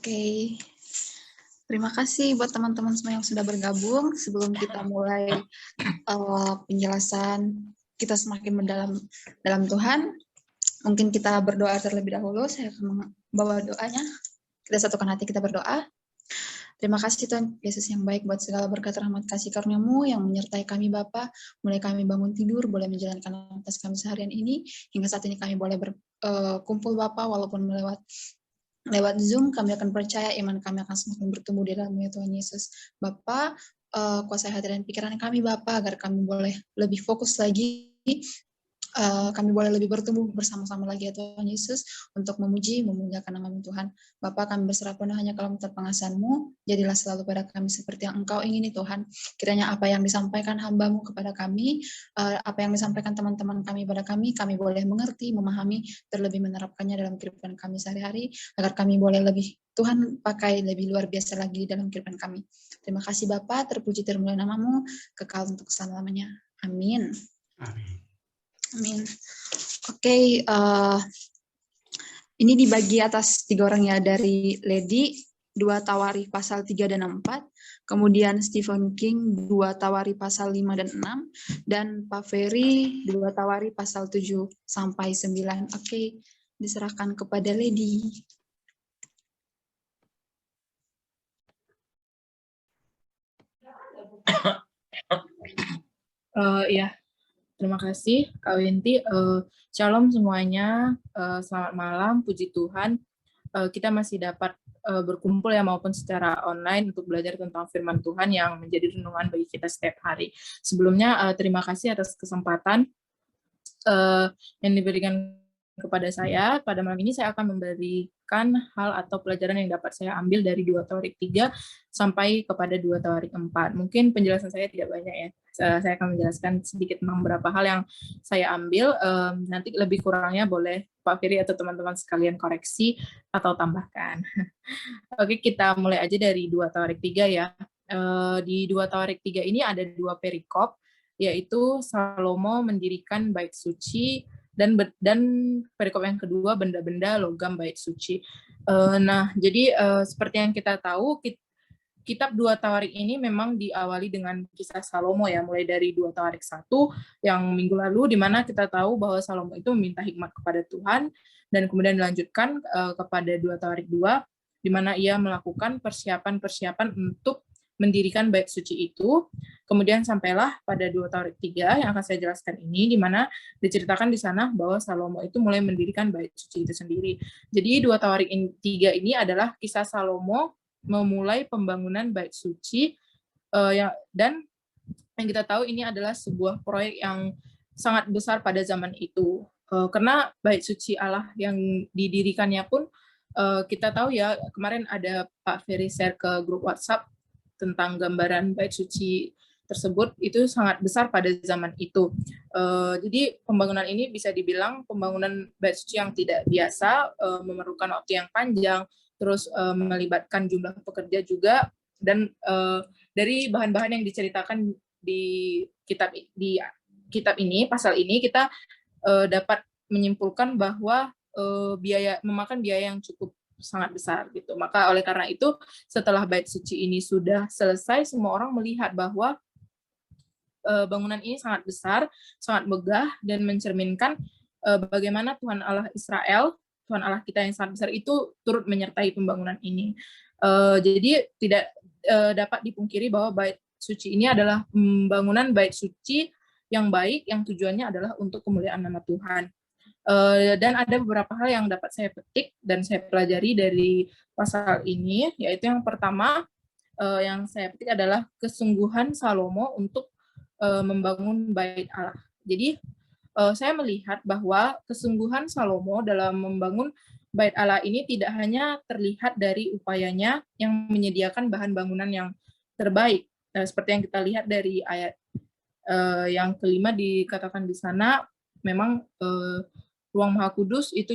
Oke. Terima kasih buat teman-teman semua yang sudah bergabung. Sebelum kita mulai penjelasan kita semakin mendalam dalam Tuhan, mungkin kita berdoa terlebih dahulu. Saya akan membawa doanya. Kita satukan hati, kita berdoa. Terima kasih Tuhan Yesus yang baik buat segala berkat rahmat kasih karunia-Mu yang menyertai kami Bapa, mulai kami bangun tidur, boleh menjalankan aktivitas kami seharian ini, hingga saat ini kami boleh berkumpul Bapa, walaupun lewat Zoom, kami akan percaya iman kami akan semakin bertumbuh di dalam-Nya Tuhan Yesus. Bapa, kuasai hati dan pikiran kami Bapa, agar kami boleh lebih fokus lagi, kami boleh lebih bertumbuh bersama-sama lagi ya Tuhan Yesus, untuk memuji, memuliakan nama-Mu Tuhan. Bapa, kami berserah penuh hanya kalau minta pengasahan-Mu, jadilah selalu pada kami seperti yang Engkau ingini Tuhan. Kiranya apa yang disampaikan hamba-Mu kepada kami, apa yang disampaikan teman-teman kami pada kami boleh mengerti, memahami, terlebih menerapkannya dalam kehidupan kami sehari-hari, agar kami boleh lebih Tuhan pakai lebih luar biasa lagi dalam kehidupan kami. Terima kasih Bapa, terpuji termulia nama-Mu, kekal untuk selama-lamanya. Amin. Amin. Amin. Oke, ini dibagi atas 3 orang ya, dari Lady, 2 Tawarikh pasal 3 dan 4, kemudian Stephen King, 2 Tawarikh pasal 5 dan 6, dan Pak Ferry, 2 Tawarikh pasal 7 sampai 9. Oke, diserahkan kepada Lady. Ya, terima kasih Kak Winti. Shalom semuanya, selamat malam, puji Tuhan. Kita masih dapat berkumpul ya maupun secara online untuk belajar tentang firman Tuhan yang menjadi renungan bagi kita setiap hari. Sebelumnya terima kasih atas kesempatan yang diberikan kepada saya. Pada malam ini saya akan memberikan hal atau pelajaran yang dapat saya ambil dari 2 Tawarikh 3 sampai kepada 2 Tawarikh 4. Mungkin penjelasan saya tidak banyak ya. Saya akan menjelaskan sedikit tentang beberapa hal yang saya ambil. Nanti lebih kurangnya boleh Pak Ferry atau teman-teman sekalian koreksi atau tambahkan. Oke, kita mulai aja dari 2 Tawarikh 3 ya. Di 2 Tawarikh 3 ini ada 2 perikop, yaitu Salomo mendirikan bait suci, dan perikop yang kedua benda-benda logam bait suci. Nah, jadi seperti yang kita tahu, kitab 2 Tawarikh ini memang diawali dengan kisah Salomo ya, mulai dari 2 Tawarikh 1 yang minggu lalu, di mana kita tahu bahwa Salomo itu meminta hikmat kepada Tuhan, dan kemudian dilanjutkan kepada 2 Tawarikh 2, di mana ia melakukan persiapan-persiapan untuk mendirikan bait suci itu. Kemudian sampailah pada 2 Tawarikh 3 yang akan saya jelaskan ini, di mana diceritakan di sana bahwa Salomo itu mulai mendirikan bait suci itu sendiri. Jadi 2 Tawarikh 3 ini adalah kisah Salomo memulai pembangunan bait suci, dan yang kita tahu ini adalah sebuah proyek yang sangat besar pada zaman itu. Karena bait suci Allah yang didirikannya pun kita tahu ya, kemarin ada Pak Ferry share ke grup WhatsApp tentang gambaran bait suci tersebut, itu sangat besar pada zaman itu. Jadi pembangunan ini bisa dibilang pembangunan bait suci yang tidak biasa, memerlukan waktu yang panjang, terus melibatkan jumlah pekerja juga, dan dari bahan-bahan yang diceritakan di kitab ini, pasal ini, kita dapat menyimpulkan bahwa memakan biaya yang cukup sangat besar gitu. Maka oleh karena itu, setelah bait suci ini sudah selesai, semua orang melihat bahwa bangunan ini sangat besar, sangat megah, dan mencerminkan bagaimana Tuhan Allah Israel, Tuhan Allah kita yang sangat besar itu turut menyertai pembangunan ini. Jadi tidak dapat dipungkiri bahwa bait suci ini adalah pembangunan bait suci yang baik, yang tujuannya adalah untuk kemuliaan nama Tuhan. Dan ada beberapa hal yang dapat saya petik dan saya pelajari dari pasal ini, yaitu yang pertama yang saya petik adalah kesungguhan Salomo untuk membangun bait Allah. Jadi saya melihat bahwa kesungguhan Salomo dalam membangun bait Allah ini tidak hanya terlihat dari upayanya yang menyediakan bahan bangunan yang terbaik, seperti yang kita lihat dari ayat yang kelima dikatakan di sana, memang ruang Maha Kudus itu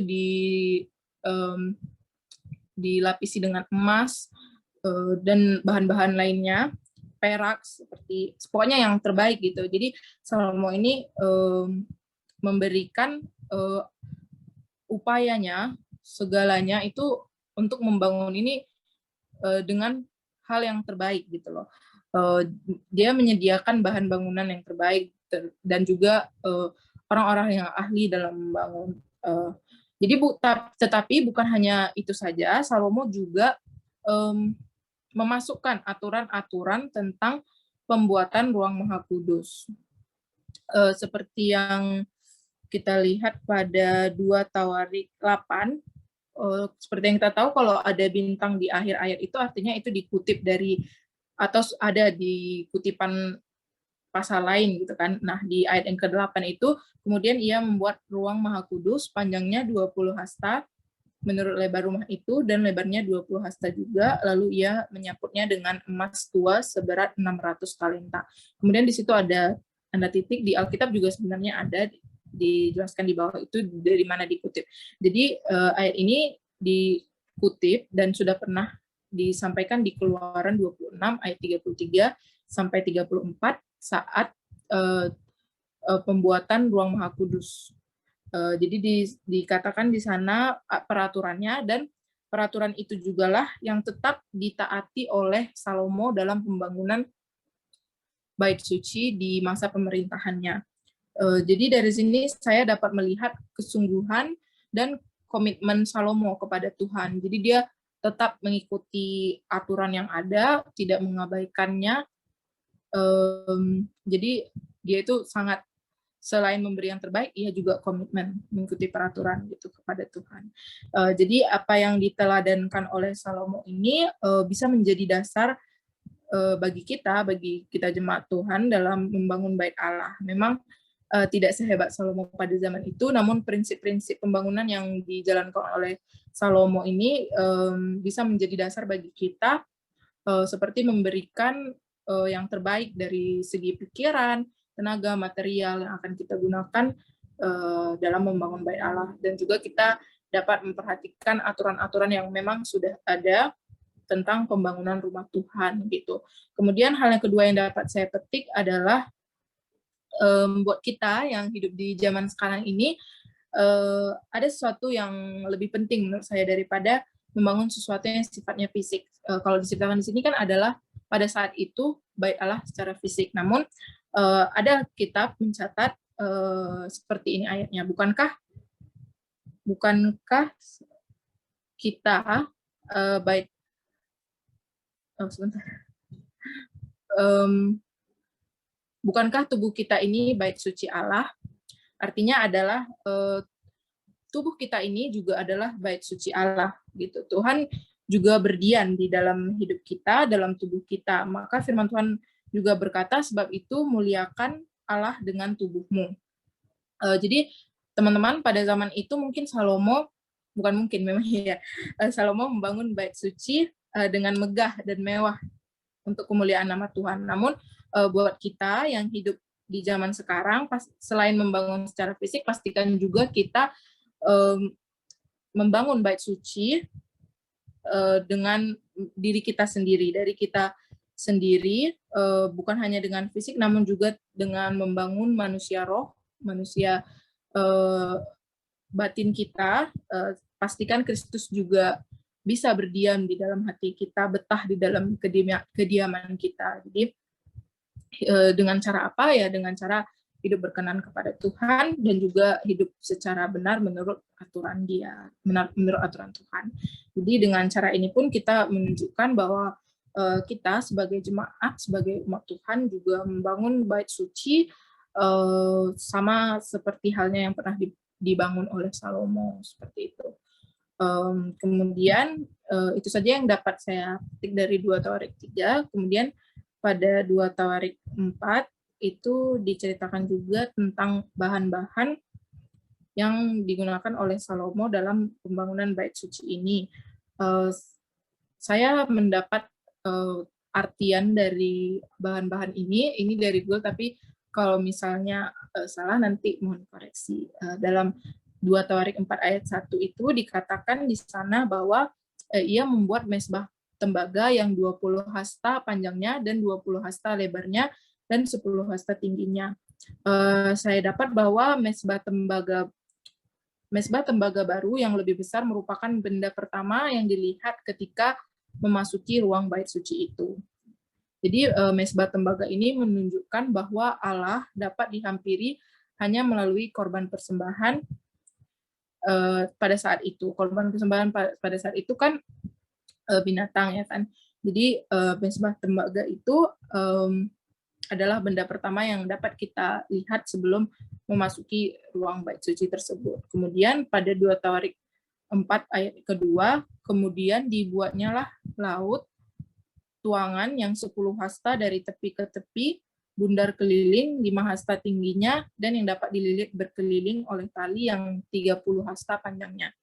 dilapisi dengan emas dan bahan-bahan lainnya, perak, seperti pokoknya yang terbaik gitu. Jadi Salomo ini memberikan upayanya, segalanya itu untuk membangun ini dengan hal yang terbaik gitu loh. Dia menyediakan bahan bangunan yang terbaik dan juga orang-orang yang ahli dalam membangun. Jadi tetapi bukan hanya itu saja, Salomo juga memasukkan aturan-aturan tentang pembuatan ruang Maha Kudus. Seperti yang kita lihat pada 2 Tawarik 8, seperti yang kita tahu kalau ada bintang di akhir ayat itu artinya itu dikutip dari atau ada di kutipan pasal lain gitu kan. Nah, di ayat yang ke-8 itu kemudian ia membuat ruang Maha Kudus panjangnya 20 hasta menurut lebar rumah itu dan lebarnya 20 hasta juga, lalu ia menyaputnya dengan emas tua seberat 600 talenta. Kemudian di situ ada tanda titik, di Alkitab juga sebenarnya ada dijelaskan di bawah itu dari mana dikutip. Jadi ayat ini dikutip dan sudah pernah disampaikan di Keluaran 26 ayat 33 sampai 34 saat pembuatan ruang Maha Kudus. Jadi dikatakan di sana peraturannya, dan peraturan itu jugalah yang tetap ditaati oleh Salomo dalam pembangunan Bait Suci di masa pemerintahannya. Jadi dari sini saya dapat melihat kesungguhan dan komitmen Salomo kepada Tuhan. Jadi dia tetap mengikuti aturan yang ada, tidak mengabaikannya. Jadi dia itu sangat, selain memberi yang terbaik, ia juga komitmen mengikuti peraturan gitu kepada Tuhan. Jadi apa yang diteladankan oleh Salomo ini bisa menjadi dasar bagi kita jemaat Tuhan dalam membangun bait Allah. Memang tidak sehebat Salomo pada zaman itu, namun prinsip-prinsip pembangunan yang dijalankan oleh Salomo ini bisa menjadi dasar bagi kita, seperti memberikan yang terbaik dari segi pikiran, tenaga, material yang akan kita gunakan dalam membangun bait Allah, dan juga kita dapat memperhatikan aturan-aturan yang memang sudah ada tentang pembangunan rumah Tuhan gitu. Kemudian hal yang kedua yang dapat saya petik adalah buat kita yang hidup di zaman sekarang ini, ada sesuatu yang lebih penting menurut saya daripada membangun sesuatu yang sifatnya fisik. Kalau diceritakan di sini kan adalah pada saat itu bait Allah secara fisik. Namun ada kitab mencatat seperti ini ayatnya. Bukankah kita bait bukankah tubuh kita ini bait suci Allah? Artinya adalah tubuh kita ini juga adalah bait suci Allah gitu. Tuhan juga berdiam di dalam hidup kita, dalam tubuh kita. Maka firman Tuhan juga berkata, sebab itu muliakan Allah dengan tubuhmu. Jadi teman-teman, pada zaman itu mungkin Salomo, bukan mungkin, memang ya, Salomo membangun bait suci dengan megah dan mewah untuk kemuliaan nama Tuhan. Namun buat kita yang hidup di zaman sekarang, selain membangun secara fisik, pastikan juga kita membangun bait suci dengan diri kita sendiri, dari kita sendiri, bukan hanya dengan fisik, namun juga dengan membangun manusia roh, manusia batin kita. Pastikan Kristus juga bisa berdiam di dalam hati kita, betah di dalam kediaman kita. Jadi dengan cara apa ya? Dengan cara hidup berkenan kepada Tuhan dan juga hidup secara benar menurut aturan Dia, menurut aturan Tuhan. Jadi dengan cara ini pun kita menunjukkan bahwa kita sebagai jemaat, sebagai umat Tuhan juga membangun bait suci sama seperti halnya yang pernah dibangun oleh Salomo, seperti itu. Kemudian itu saja yang dapat saya petik dari 2 Tawarik 3. Kemudian pada 2 Tawarik 4 itu diceritakan juga tentang bahan-bahan yang digunakan oleh Salomo dalam pembangunan bait suci ini. Saya mendapat artian dari bahan-bahan ini dari Google, tapi kalau misalnya salah nanti mohon koreksi. Dalam 2 Tawarik 4 ayat 1 itu dikatakan di sana bahwa ia membuat mesbah tembaga yang 20 hasta panjangnya dan 20 hasta lebarnya dan 10 hasta tingginya. Saya dapat bahwa mesbah tembaga baru yang lebih besar merupakan benda pertama yang dilihat ketika memasuki ruang bait suci itu. Jadi mezbah tembaga ini menunjukkan bahwa Allah dapat dihampiri hanya melalui korban persembahan pada saat itu. Korban persembahan pada saat itu kan binatang ya kan. Jadi mezbah tembaga itu adalah benda pertama yang dapat kita lihat sebelum memasuki ruang bait suci tersebut. Kemudian pada 2 Tawarik 4 ayat kedua, kemudian dibuatnya lah laut tuangan yang 10 hasta dari tepi ke tepi, bundar keliling 5 hasta tingginya, dan yang dapat dililit berkeliling oleh tali yang 30 hasta panjangnya.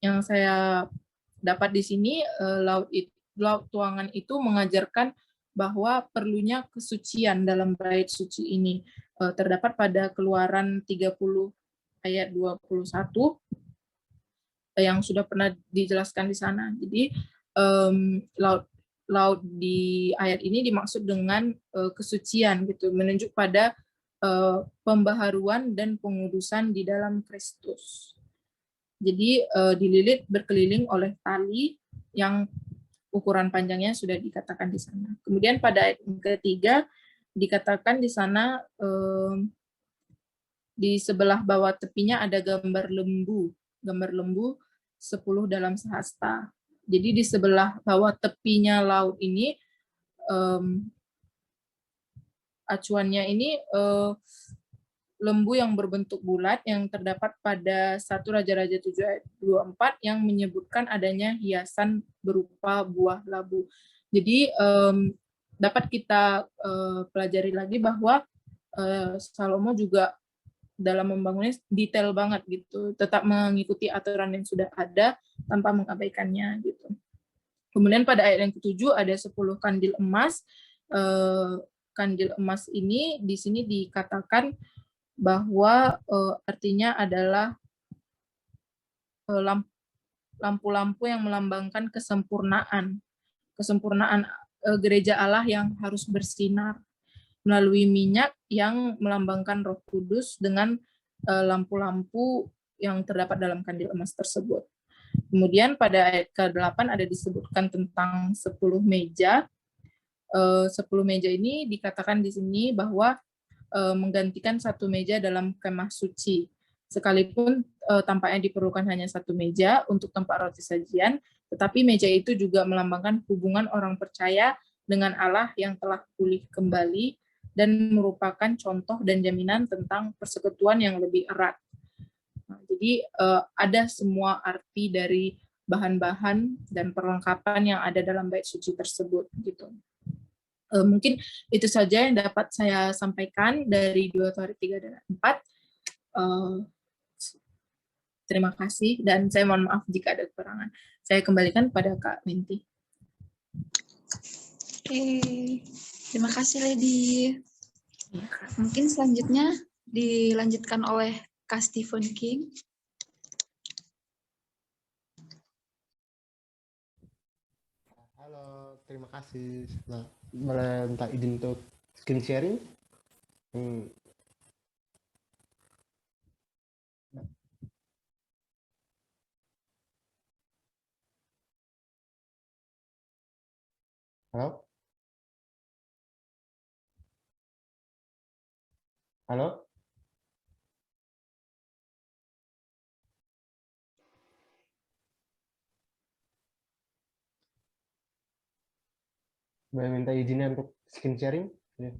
Yang saya dapat di sini, laut tuangan itu mengajarkan bahwa perlunya kesucian dalam bait suci ini. Terdapat pada Keluaran 30 ayat 21 yang sudah pernah dijelaskan di sana. Jadi laut di ayat ini dimaksud dengan kesucian gitu, menunjuk pada pembaharuan dan pengudusan di dalam Kristus. Jadi dililit berkeliling oleh tali yang ukuran panjangnya sudah dikatakan di sana. Kemudian pada ayat ketiga dikatakan di sana di sebelah bawah tepinya ada gambar lembu 10 dalam sehasta. Jadi di sebelah bawah tepinya laut ini acuannya ini lembu yang berbentuk bulat yang terdapat pada 1 Raja-Raja 7 ayat 24 yang menyebutkan adanya hiasan berupa buah labu. Jadi dapat kita pelajari lagi bahwa Salomo juga dalam membangunnya detail banget gitu, tetap mengikuti aturan yang sudah ada tanpa mengabaikannya gitu. Kemudian pada ayat yang ke-7 ada 10 kandil emas. Kandil emas ini di sini dikatakan bahwa artinya adalah lampu-lampu yang melambangkan kesempurnaan gereja Allah yang harus bersinar melalui minyak yang melambangkan Roh Kudus dengan lampu-lampu yang terdapat dalam kandil emas tersebut. Kemudian pada ayat ke-8 ada disebutkan tentang 10 meja. 10 meja ini dikatakan di sini bahwa menggantikan 1 meja dalam kemah suci. Sekalipun tampaknya diperlukan hanya 1 meja untuk tempat roti sajian, tetapi meja itu juga melambangkan hubungan orang percaya dengan Allah yang telah pulih kembali dan merupakan contoh dan jaminan tentang persekutuan yang lebih erat. Nah, jadi ada semua arti dari bahan-bahan dan perlengkapan yang ada dalam bait suci tersebut gitu. Mungkin itu saja yang dapat saya sampaikan dari 2 Tawarik 3 dan 4. Terima kasih dan saya mohon maaf jika ada kekurangan. Saya kembalikan pada Kak Winti. Oke, terima kasih Lady. Mungkin selanjutnya dilanjutkan oleh Kak Stephen King. Halo, terima kasih. Nah, boleh minta izin untuk screen sharing? Halo? Halo? Boleh minta izinnya untuk screen sharing? Ya,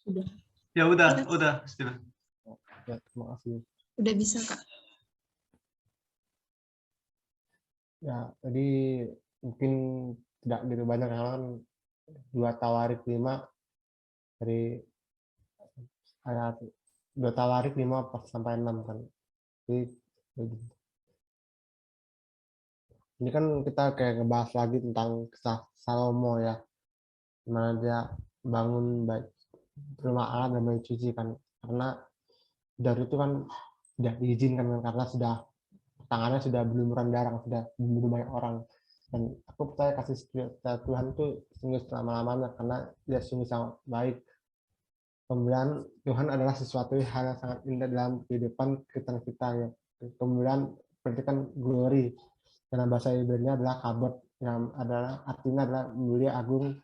Sudah. Ya udah, Steven. ya, terima kasih. Udah bisa, Kak. Ya, tadi mungkin tidak begitu banyak hal, 2 Tawarik 5 dari ayat 2 Tawarik 5 sampai 6 kan. Jadi, ini kan kita kayak ngebahas lagi tentang kisah Salomo ya, dimana dia bangun baik rumah Allah dan bait suci kan, karena dari itu kan tidak diizinkan kan, karena sudah tangannya sudah berlumuran darah, sudah membunuh banyak orang. Dan aku percaya kasih setia Tuhan itu sungguh selama-lamanya, karena dia sungguh sangat baik. Kemudian Tuhan adalah sesuatu hal yang sangat indah dalam kehidupan kita ya. Kemudian berarti kan glory. Dalam bahasa Ibrani adalah kabot, yang adalah artinya adalah mulia, agung,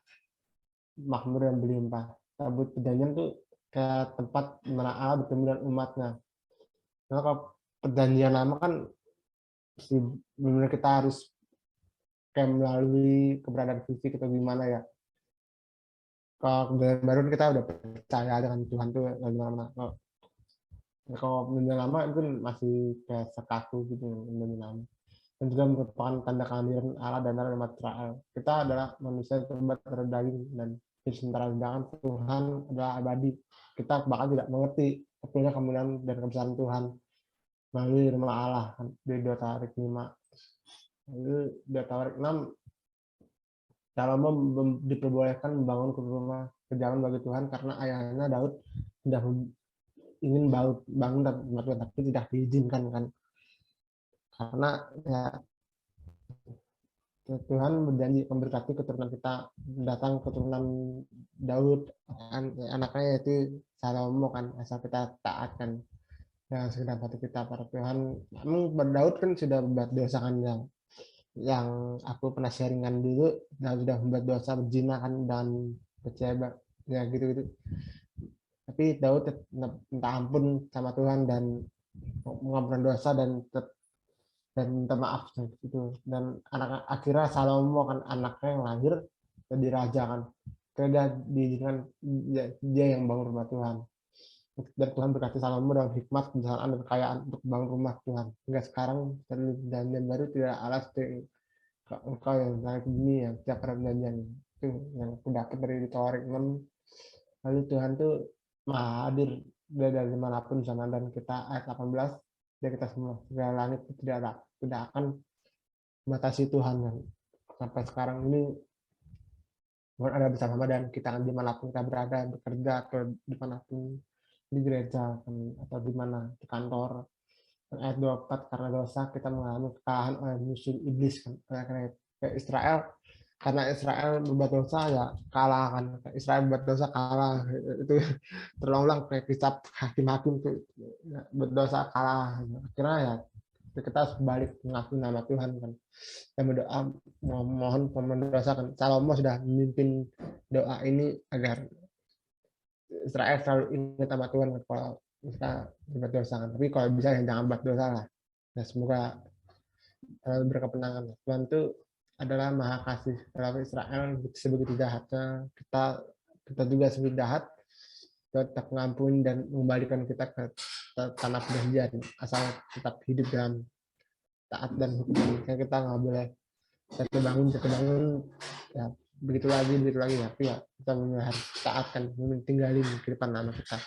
makmur, dan berlimpah. Tabut perjanjian itu kayak tempat mana Allah bertemu dengan umatnya. Nah, kalau perjanjian lama kan benar kita harus kayak melalui keberadaan fisik atau gimana ya. Kalau perjanjian baru kita udah percaya dengan Tuhan tuh gimana. Kalau perjanjian lama itu masih kayak sekaku gitu perjanjian lama. Dan juga merupakan tanda kehadiran Allah dan dalam umat Israel. Kita adalah manusia yang terbuat dari daging dan sementara sedangkan Tuhan adalah abadi. Kita bahkan tidak mengerti betulnya kemuliaan dan kebesaran Tuhan melalui rumah Allah di 2 Tawarik 5. Lalu 2 Tawarik 6, Salomo diperbolehkan membangun rumah kejaman bagi Tuhan karena ayahnya Daud sudah ingin bangun tapi tidak diizinkan kan. Karena ya Tuhan berjanji memberkati keturunan kita, datang keturunan Daud, anaknya yaitu Salomo kan, asal kita taatkan dengan segenap hati kita para Tuhan. Namun Daud kan sudah berbuat dosa kan, yang aku pernah sharingan dulu, dan sudah membuat dosa berzina kan dan kecewa ya gitu. Tapi Daud minta ampun sama Tuhan dan mengampuni dosa dan minta maaf gitu. Dan akhirnya Salomo kan anaknya yang lahir jadi raja kan, karena diizinkan dia yang bangun rumah Tuhan, dan Tuhan berkati Salomo dengan hikmat, kebijaksanaan, dan kekayaan untuk bangun rumah Tuhan hingga sekarang. Dan baru tidak alas engkau yang langit bumi yang setiap perjanjian itu yang aku dapat dari Tawarik 6. Lalu Tuhan tuh maha hadir dari dimanapun sana, dan kita ayat 18, dan kita semua segala langit itu tidak akan membatasi Tuhan yang sampai sekarang ini ada bersama, dan kita akan dimanapun kita berada, bekerja atau dimanapun, di gereja atau di mana, di kantor. Ayat 24, karena dosa kita mengalami kekalahan oleh musuh iblis kan. Karena Israel, karena Israel berbuat dosa ya kalah kan. Israel berbuat dosa kalah, itu terulang kayak kitab hakim-hakim tuh, berdosa kalah. Akhirnya ya kita harus balik mengakui nama Tuhan kan, dan berdoa mohon mendoakan. Salomo sudah memimpin doa ini agar Israel selalu ingat sama Tuhan kalau kita berbuat dosa kan. Tapi kalau bisa ya jangan buat dosa lah. Nah, semoga berkepenangan. Tuhan itu adalah maha kasih. Kalau Israel sebegitu jahatnya, kita juga sebegitu jahat, tetap mengampuni dan mengembalikan kita ke tanah perjanjian, asal tetap hidup dalam taat dan hukum. Kita nggak boleh satu bangun ya begitu lagi tapi ya kita harus taatkan, tinggalin kehidupan anak kita.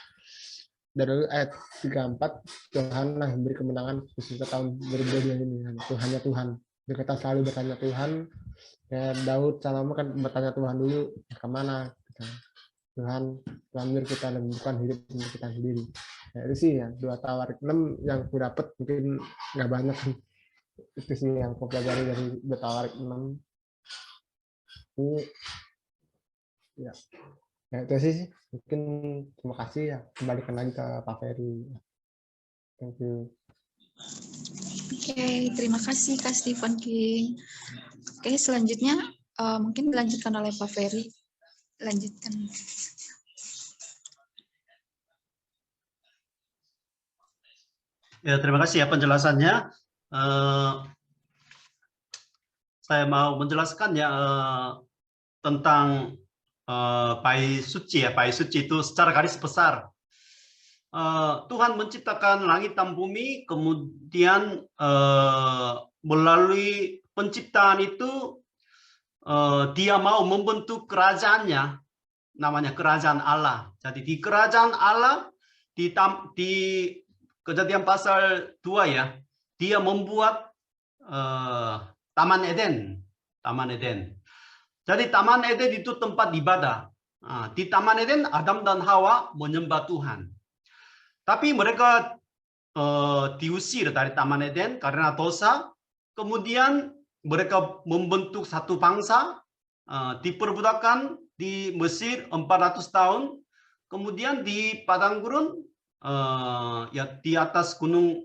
Dari ayat 34, Tuhan lah memberi kemenangan khusus tahun 2022 ini. Tuhannya Tuhan, kita selalu bertanya Tuhan. Ya, Daud, Salomo kan bertanya Tuhan dulu, kemana Tuhan ambil kita, dan bukan hidup kita sendiri. Ya, itu sih ya 2 Tawarik 6 yang aku dapat, mungkin nggak banyak. Itu sih yang aku pelajari dari 2 Tawarik 6. Ini ya, itu sih mungkin. Terima kasih ya, kembalikan lagi ke Pak Ferry. Thank you. Oke, terima kasih Kak Stephen King. Oke, selanjutnya mungkin dilanjutkan oleh Pak Ferry. Lanjutkan. Ya, terima kasih ya penjelasannya. Saya mau menjelaskan ya tentang bait suci ya. Bait suci itu secara garis besar Tuhan menciptakan langit dan bumi, kemudian melalui penciptaan itu dia mau membentuk kerajaannya, namanya kerajaan Allah. Jadi di kerajaan Allah, di Kejadian pasal 2 ya, dia membuat Taman Eden. Taman Eden. Jadi Taman Eden itu tempat ibadah. Di Taman Eden, Adam dan Hawa menyembah Tuhan. Tapi mereka diusir dari Taman Eden karena dosa. Kemudian mereka membentuk satu bangsa, diperbudakan di Mesir 400 tahun. Kemudian di padang gurun, ya di atas gunung,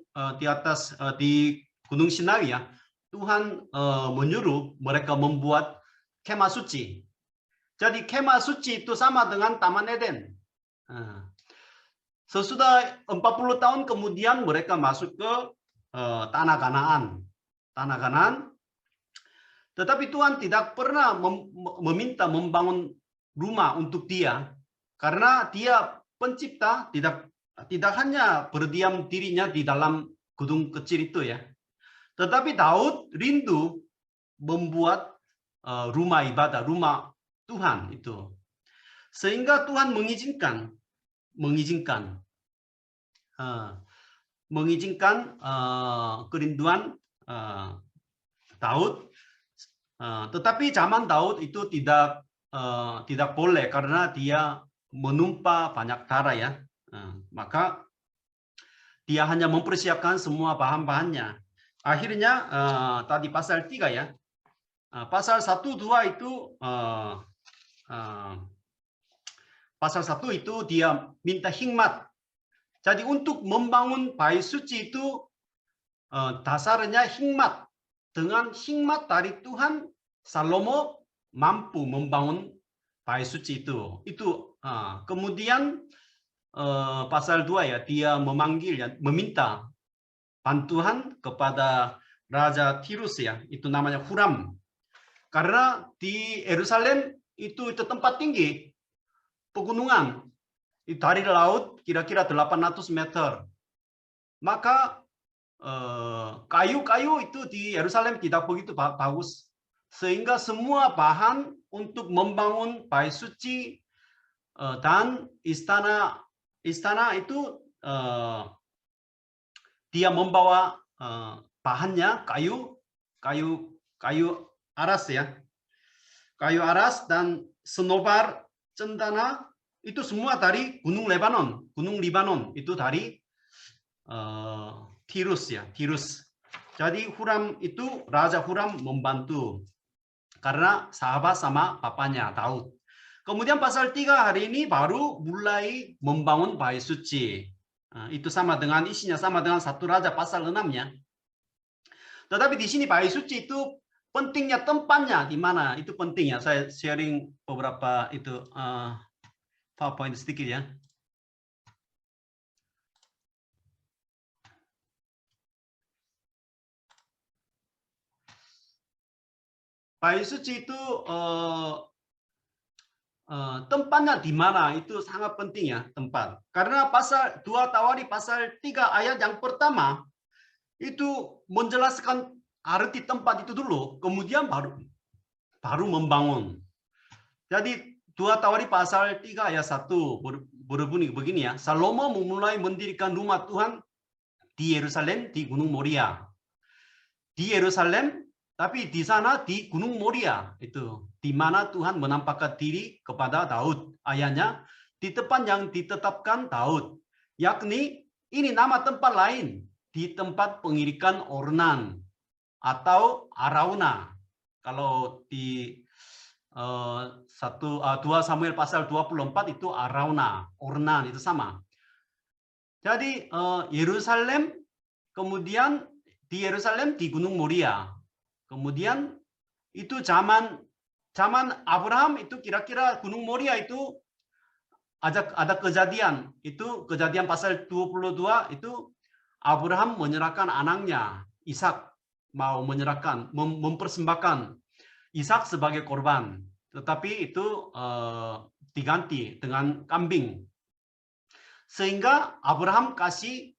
di Gunung Sinai ya, Tuhan menyuruh mereka membuat kemah suci. Jadi kemah suci itu sama dengan Taman Eden. Sesudah 40 tahun kemudian mereka masuk ke tanah Kanaan. Tanah Kanaan. Tetapi Tuhan tidak pernah meminta membangun rumah untuk dia, karena dia pencipta, tidak hanya berdiam dirinya di dalam gedung kecil itu ya. Tetapi Daud rindu membuat rumah ibadah, rumah Tuhan itu. Sehingga Tuhan mengizinkan kerinduan Daud. Tetapi zaman Daud itu tidak boleh karena dia menumpah banyak darah ya. Maka dia hanya mempersiapkan semua bahan-bahannya. Akhirnya tadi pasal 3 ya. Pasal 1, 2 itu pasal 1 itu dia minta hikmat. Jadi untuk membangun bait suci itu dasarnya hikmat. Dengan hikmat dari Tuhan, Salomo mampu membangun bait suci itu. Kemudian pasal 2 ya, dia meminta bantuan kepada Raja Tirus ya, itu namanya Huram. Karena di Yerusalem itu tempat tinggi, pegunungan, dari laut kira-kira 800 meter. Maka kayu-kayu itu di Yerusalem tidak begitu bagus, sehingga semua bahan untuk membangun bait suci dan istana itu dia membawa bahannya kayu aras ya, kayu aras dan senobar, cendana itu semua dari Gunung Libanon itu dari Tirus ya, Tirus. Jadi Raja Huram membantu karena sahabat sama papanya Daud. Kemudian pasal 3 hari ini baru mulai membangun bait suci. Itu sama dengan isinya sama dengan 1 Raja pasal 6-nya. Tetapi di sini bait suci itu pentingnya tempatnya di mana, itu pentingnya. Saya sharing beberapa itu PowerPoint sedikit ya. Bait suci itu tempatnya di mana itu sangat penting ya, tempat. Karena pasal 2 Tawari pasal 3 ayat yang pertama itu menjelaskan arti tempat itu dulu, kemudian baru membangun. Jadi 2 Tawari pasal 3 ayat 1 berbunyi begini ya, Salomo memulai mendirikan rumah Tuhan di Yerusalem di Gunung Moria. Di Yerusalem, tapi di sana di Gunung Moria itu di mana Tuhan menampakkan diri kepada Daud. Ayatnya di tempat yang ditetapkan Daud, yakni ini nama tempat lain, di tempat pengirikan ornan atau Arauna. Kalau di 2 Samuel pasal 24 itu Arauna, ornan itu sama. Jadi Yerusalem, kemudian di Yerusalem di Gunung Moria. Kemudian itu zaman Abraham itu kira-kira Gunung Moria itu ada kejadian. Itu kejadian pasal 22 itu Abraham menyerahkan anaknya Ishak, mau menyerahkan, mempersembahkan Ishak sebagai korban. Tetapi itu diganti dengan kambing. Sehingga Abraham kasih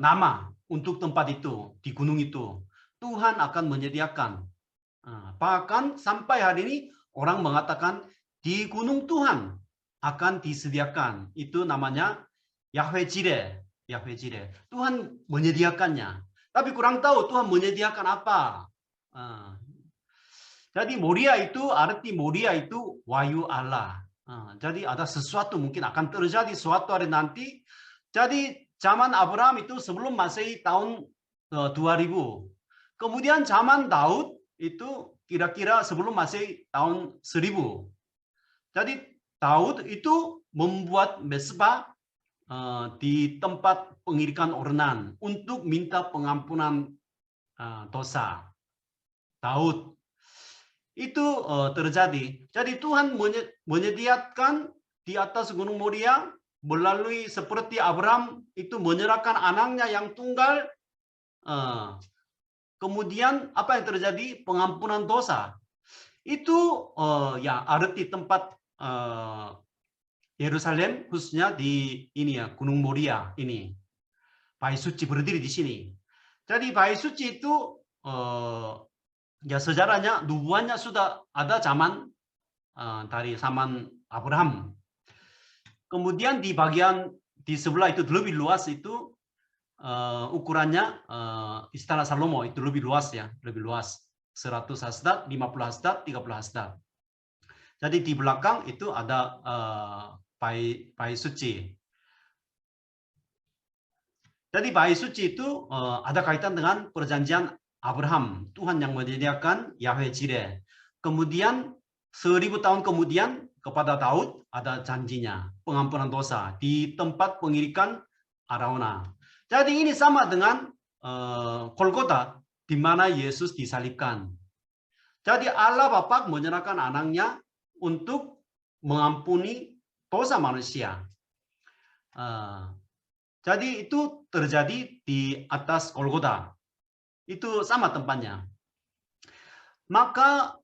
nama untuk tempat itu, di gunung itu. Tuhan akan menyediakan. Bahkan sampai hari ini orang mengatakan di gunung Tuhan akan disediakan. Itu namanya Yahweh Jireh. Yahweh Jireh. Tuhan menyediakannya. Tapi kurang tahu Tuhan menyediakan apa. Jadi Moria itu, arti Moria itu wahyu Allah. Jadi ada sesuatu mungkin akan terjadi suatu hari nanti. Jadi zaman Abraham itu sebelum Masehi tahun 2000. Kemudian zaman Daud itu kira-kira sebelum Masehi tahun 1000. Jadi Daud itu membuat mezbah di tempat pengirikan ornan untuk minta pengampunan dosa. Daud itu terjadi. Jadi Tuhan menyediakan di atas Gunung Moria melalui seperti Abraham itu menyerahkan anaknya yang tunggal. Kemudian apa yang terjadi? Pengampunan dosa. Itu ya arti tempat Yerusalem khususnya di ini ya Gunung Moria ini. Bait suci berdiri di sini. Jadi bait suci itu ya sejarahnya nubuatnya sudah ada zaman dari zaman Abraham. Kemudian di bagian di sebelah itu lebih luas itu ukurannya Istana Salomo itu lebih luas ya, lebih luas. 100 hasta, 50 hasta, 30 hasta. Jadi di belakang itu ada bait suci. Jadi bait suci itu ada kaitan dengan perjanjian Abraham, Tuhan yang menyediakan Yahweh Jireh. Kemudian 1000 tahun kemudian kepada Daud ada janjinya pengampunan dosa di tempat pengirikan Arauna. Jadi ini sama dengan Golgota di mana Yesus disalibkan. Jadi Allah Bapa menyerahkan anaknya untuk mengampuni dosa manusia. Jadi itu terjadi di atas Golgota. Itu sama tempatnya. Maka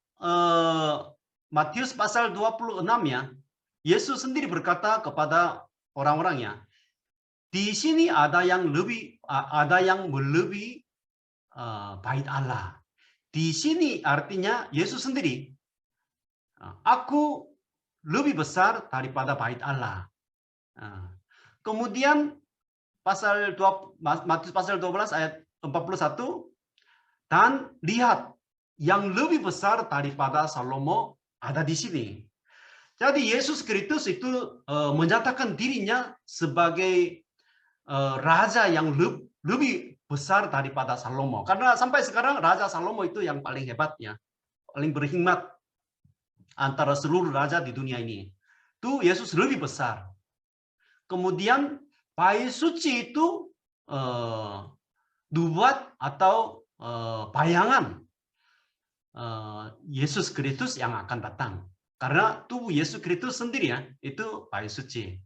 Matius pasal 26 ya, Yesus sendiri berkata kepada orang-orangnya, di sini ada yang melebihi bait Allah. Di sini artinya Yesus sendiri, aku lebih besar daripada bait Allah. Kemudian Matius pasal 12 ayat 41, dan lihat yang lebih besar daripada Salomo ada di sini. Jadi Yesus Kristus itu menyatakan dirinya sebagai raja yang lebih besar daripada Salomo. Karena sampai sekarang Raja Salomo itu yang paling hebat ya, paling berhikmat antara seluruh raja di dunia ini. Itu Yesus lebih besar. Kemudian bait suci itu nubuat atau bayangan Yesus Kristus yang akan datang. Karena tubuh Yesus Kristus sendiri ya, itu bait suci.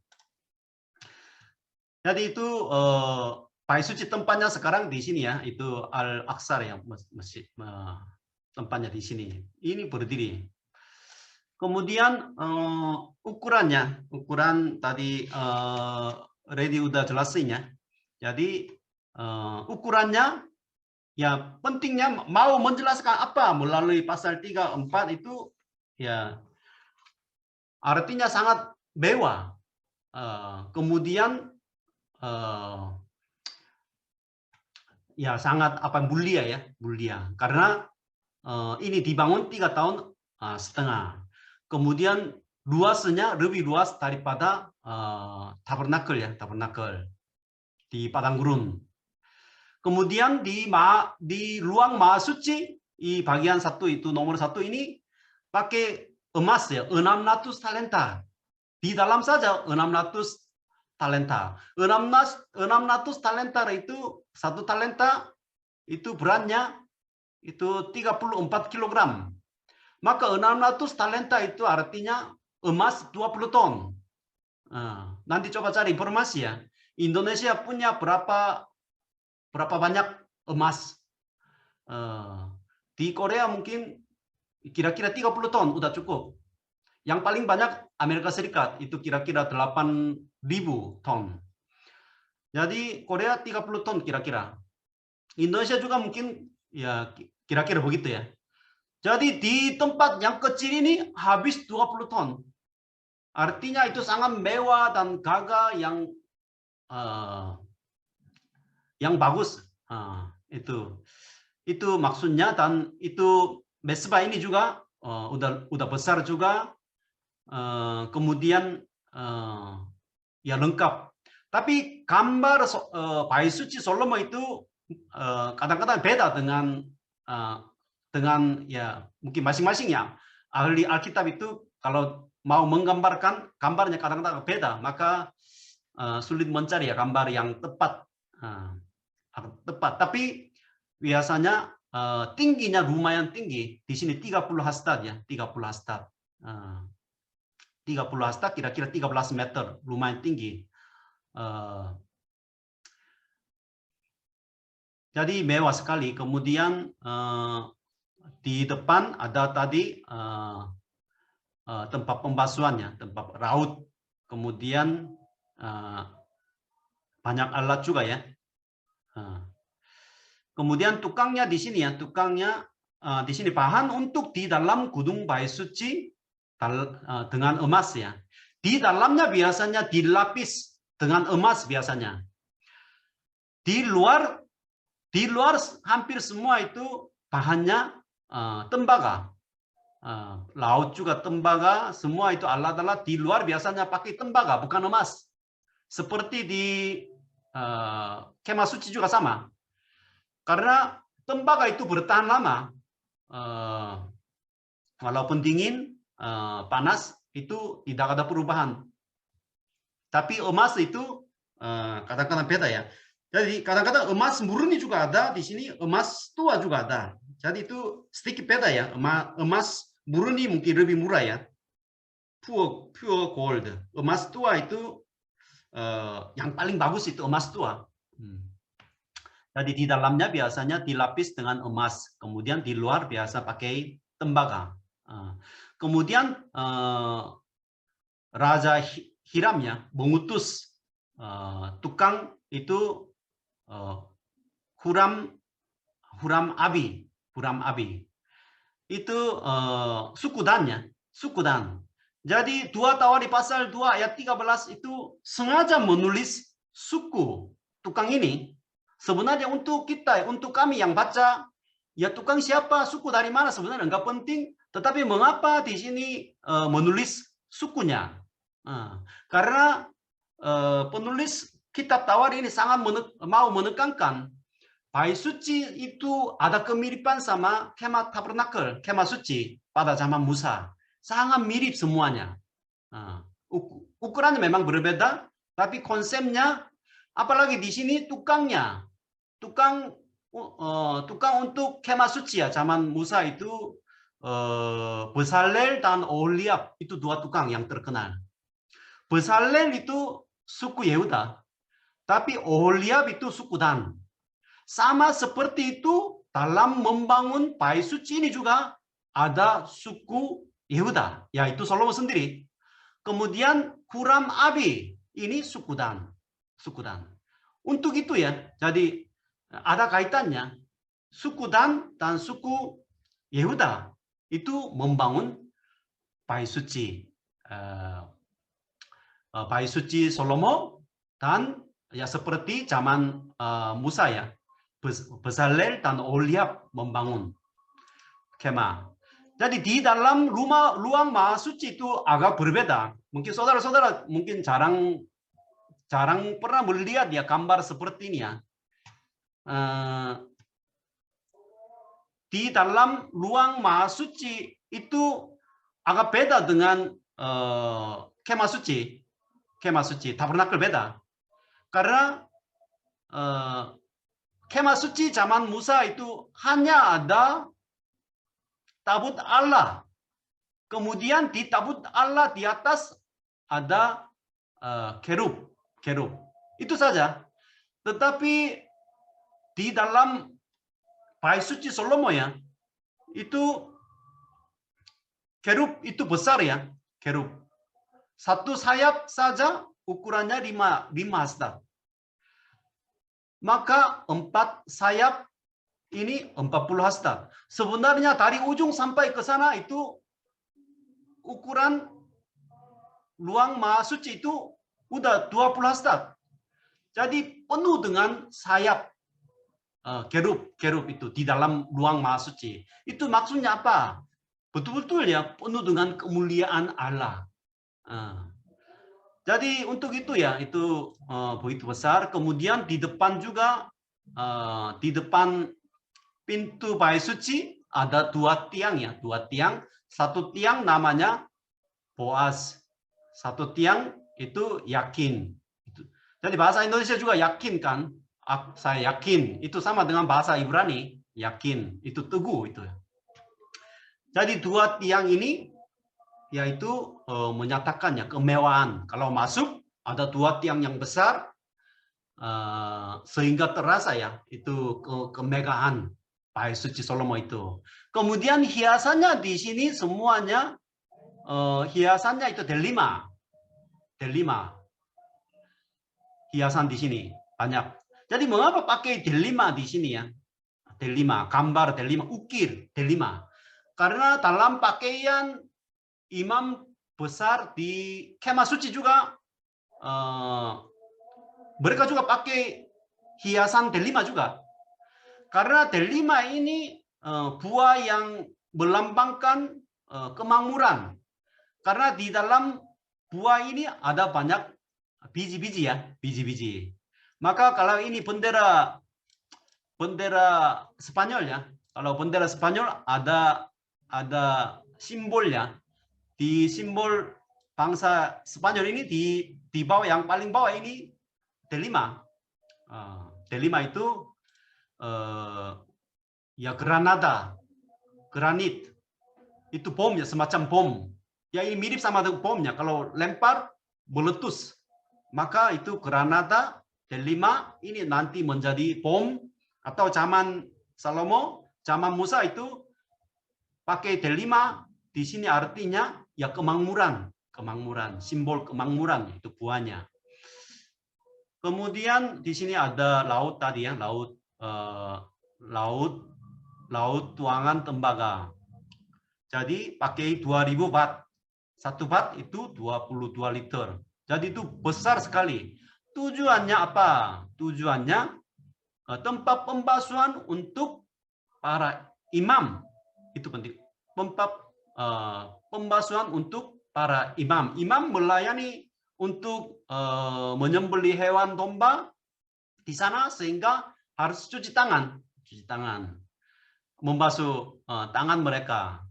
Jadi itu bait suci tempatnya sekarang di sini ya, itu Al-Aqsa yang masjid tempatnya di sini. Ini berdiri. Kemudian ukuran tadi Reddy udah jelasin ya. Jadi ukurannya ya pentingnya mau menjelaskan apa melalui pasal 3, 4 itu ya artinya sangat mewah. Kemudian ya sangat mulia ya, mulia. Karena ini dibangun 3 tahun setengah. Kemudian luasnya lebih luas daripada tabernakel ya, tabernakel di padang gurun. Kemudian di ruang maha suci, di bagian 1 itu nomor 1 ini pakai emas ya, 600 talenta. Di dalam saja 600 talenta. 600 talenta itu 1 talenta itu beratnya itu 34 kilogram. Maka 600 talenta itu artinya emas 20 ton. Nanti coba cari informasi ya. Indonesia punya berapa banyak emas. Di Korea mungkin kira-kira 30 ton udah cukup. Yang paling banyak Amerika Serikat itu kira-kira 8.000 ton. Jadi Korea 30 ton kira-kira. Indonesia juga mungkin ya kira-kira begitu ya. Jadi di tempat yang kecil ini habis 20 ton. Artinya itu sangat mewah dan gagah yang bagus. Itu maksudnya, dan itu mesbah ini juga udah besar juga. Kemudian ya lengkap. Tapi gambar bait suci Salomo itu kadang-kadang beda dengan ya mungkin masing-masing ya. Ahli Alkitab itu kalau mau menggambarkan gambarnya kadang-kadang beda, maka sulit mencari ya gambar yang tepat. Tapi biasanya tingginya lumayan tinggi. Di sini 30 hastad ya, 30 hastad. 30 hastad kira-kira 13 meter, lumayan tinggi. Jadi mewah sekali. Kemudian di depan ada tadi tempat pembasuhannya, tempat raut. Kemudian banyak alat juga ya. Kemudian tukangnya di sini ya, tukangnya di sini bahan untuk di dalam gunung Bayi Suci dengan emas ya. Di dalamnya biasanya dilapis dengan emas biasanya. Di luar hampir semua itu bahannya tembaga. Laut juga tembaga, semua itu alat-alat di luar biasanya pakai tembaga, bukan emas. Seperti di kemah suci juga sama. Karena tembaga itu bertahan lama. Walaupun dingin, panas, itu tidak ada perubahan. Tapi emas itu kadang-kadang beda ya. Jadi kadang-kadang emas murni juga ada, di sini emas tua juga ada. Jadi itu sedikit beda ya. Emas murni mungkin lebih murah ya. Pure gold. Emas tua itu yang paling bagus itu emas tua. Jadi di dalamnya biasanya dilapis dengan emas. Kemudian di luar biasa pakai tembaga. Kemudian Raja Hiramnya mengutus tukang itu Huram Abi itu sukudannya, sukudan. Jadi 2 Tawari pasal 2 ayat 13 itu sengaja menulis suku tukang ini. Sebenarnya untuk kita, untuk kami yang baca, ya tukang siapa, suku dari mana sebenarnya enggak penting. Tetapi mengapa di sini menulis sukunya? Karena penulis kitab Tawari ini sangat mau menekankan Bayi Suci itu ada kemiripan sama kemah tabernakel, kemah suci pada zaman Musa. Sangat mirip semuanya. Ukurannya memang berbeda, tapi konsepnya, apalagi di sini tukangnya, tukang untuk kemah suci ya, zaman Musa itu Bezalel dan Oholiab itu 2 tukang yang terkenal. Bezalel itu suku Yehuda, tapi Oholiab itu suku Dan. Sama seperti itu dalam membangun Bayi Suci ini juga ada suku Yehuda, yaitu Salomo sendiri. Kemudian Huram Abi ini suku Dan. Untuk itu ya, jadi ada kaitannya suku Dan dan suku Yehuda itu membangun Bayi Suci. Bayi Suci Salomo dan ya seperti zaman Musa ya. Bezalel dan Oholiab membangun kemah. Jadi di dalam ruang Maha Suci itu agak berbeda. Mungkin saudara-saudara mungkin jarang pernah melihat ya gambar seperti ini ya. Di dalam ruang Maha Suci itu agak beda dengan kemah suci. Kemah suci, tabernakel beda. Karena kemah suci zaman Musa itu hanya ada tabut Allah. Kemudian di tabut Allah di atas ada kerub. Itu saja. Tetapi di dalam Bayi Suci Salomo ya, itu kerub itu besar ya, kerub. Satu sayap saja ukurannya 5 hastad. Maka 4 sayap ini 40 hastad. Sebenarnya dari ujung sampai ke sana itu ukuran ruang Maha Suci itu udah 20 hastad. Jadi penuh dengan sayap kerub itu di dalam ruang Maha Suci. Itu maksudnya apa? Betul-betul ya penuh dengan kemuliaan Allah. Jadi untuk itu ya, itu begitu besar. Kemudian di depan juga, di depan pintu Bayi Suci ada 2 tiang ya, 2 tiang. Satu tiang namanya Boaz, satu tiang itu Yakin. Jadi bahasa Indonesia juga yakin kan, Saya yakin. Itu sama dengan bahasa Ibrani. Yakin. Itu teguh itu. Jadi dua tiang ini yaitu menyatakannya kemewahan. Kalau masuk ada dua tiang yang besar sehingga terasa ya itu kemegahan Bait Suci Salomo itu. Kemudian hiasannya di sini semuanya hiasannya itu delima. Hiasan di sini banyak. Jadi mengapa pakai delima di sini ya? Delima, gambar delima, ukir delima. Karena dalam pakaian imam besar di kemah suci juga mereka juga pakai hiasan delima juga. Karena delima ini buah yang melambangkan kemakmuran. Karena di dalam buah ini ada banyak biji-biji ya, biji-biji. Maka kalau ini bendera Spanyol ya, kalau bendera Spanyol ada simbolnya. Di simbol bangsa Spanyol ini di bawah yang paling bawah ini delima. Delima itu ya Granada, granit. Itu bom ya, semacam bom. Ya ini mirip sama dengan bomnya. Kalau lempar meletus. Maka itu Granada delima ini nanti menjadi bom, atau zaman Salomo, zaman Musa itu pakai delima. Di sini artinya ya kemakmuran, simbol kemakmuran itu buahnya. Kemudian di sini ada laut tadi ya, laut tuangan tembaga. Jadi pakai 2000 watt. 1 watt itu 22 liter. Jadi itu besar sekali. Tujuannya apa? Tujuannya tempat pembasuhan untuk para imam. Itu penting. Tempat pembasuhan untuk para imam. Imam melayani untuk menyembelih hewan domba di sana, sehingga harus cuci tangan, membasuh tangan mereka.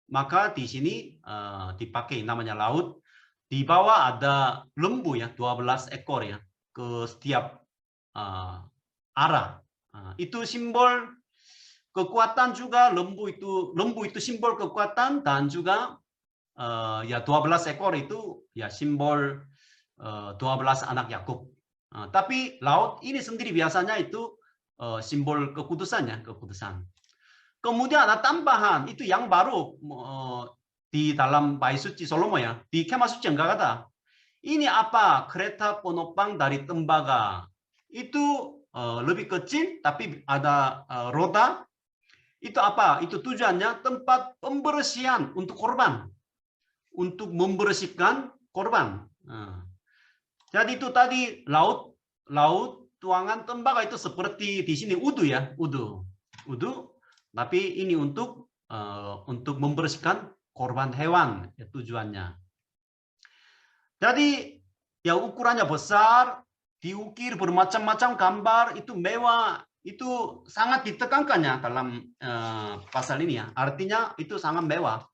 Maka di sini dipakai namanya laut. Di bawah ada lembu ya, 12 ekor ya, ke setiap arah. Itu simbol kekuatan juga. Lembu itu simbol kekuatan, dan juga ya 12 ekor itu ya simbol 12 anak Yakub. Tapi laut ini sendiri biasanya itu simbol kekudusannya, kekudusan. Kemudian ada tambahan, itu yang baru di dalam Bait Suci Salomo ya. Di kemah suci enggak ada. Ini apa? Kereta penopang dari tembaga. Itu lebih kecil tapi ada roda. Itu apa? Itu tujuannya tempat pembersihan untuk korban. Untuk membersihkan korban. Jadi itu tadi laut tuangan tembaga itu seperti di sini udu ya, udu. Tapi ini untuk membersihkan korban hewan ya, tujuannya. Jadi ya ukurannya besar, diukir bermacam-macam gambar, itu mewah, itu sangat ditekankannya dalam pasal ini ya. Artinya itu sangat mewah.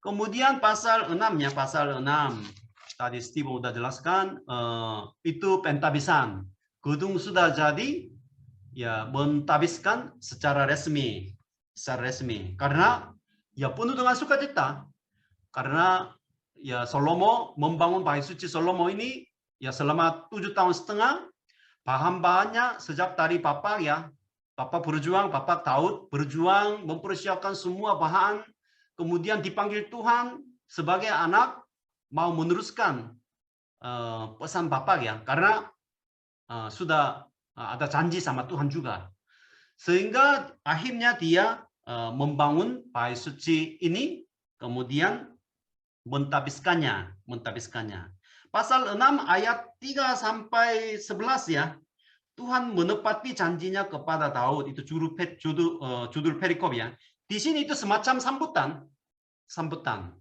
Kemudian pasal 6 ya, pasal 6. Tadi Steve sudah jelaskan, itu pentabisan. Gedung sudah jadi, ya mentabiskan secara resmi. Karena ya penuh dengan sukacita. Karena ya Salomo membangun Bait Suci Salomo ini ya selama 7,5 tahun. Bahan-bahannya sejak dari Bapak ya. Bapak Daud berjuang mempersiapkan semua bahan. Kemudian dipanggil Tuhan sebagai anak, mau meneruskan pesan Bapak ya, karena sudah ada janji sama Tuhan juga. Sehingga akhirnya dia membangun Bait Suci ini, kemudian mentabiskannya. Pasal 6 ayat 3 sampai 11 ya. Tuhan menepati janjinya kepada Daud. Itu judul perikop ya. Di sini itu semacam sambutan.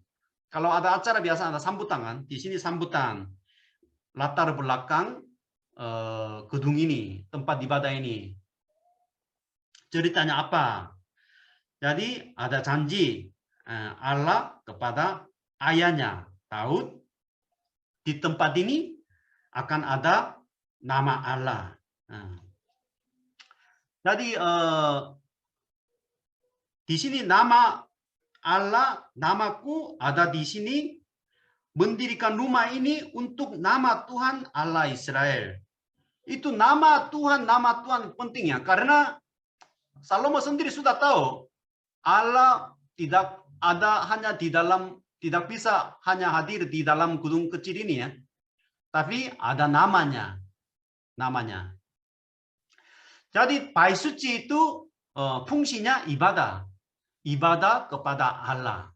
Kalau ada acara biasa ada sambutan kan. Di sini sambutan. Latar belakang gedung ini, tempat ibadah ini. Ceritanya apa? Jadi ada janji Allah kepada ayahnya Daud, di tempat ini akan ada nama Allah. Jadi di sini nama Allah, namaku ada di sini, mendirikan rumah ini untuk nama Tuhan Allah Israel. Itu nama Tuhan penting ya, karena Salomo sendiri sudah tahu Allah tidak ada hanya di dalam, tidak bisa hanya hadir di dalam gunung kecil ini ya, tapi ada namanya. Jadi bait suci itu fungsinya ibadah kepada Allah.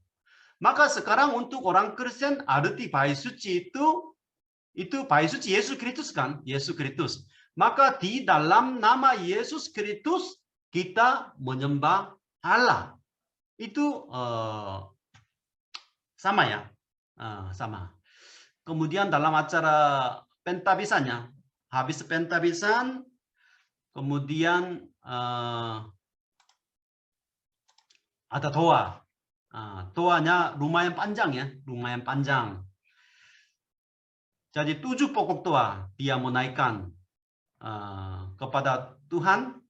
Maka sekarang untuk orang Kristen arti bait suci itu bait suci Yesus Kristus kan, Yesus Kristus. Maka di dalam nama Yesus Kristus kita menyembah Allah. Itu sama ya, sama. Kemudian dalam acara pentabisannya, habis pentabisan, kemudian ada doa. Doanya lumayan panjang ya, lumayan panjang. Jadi 7 pokok doa dia menaikkan kepada Tuhan.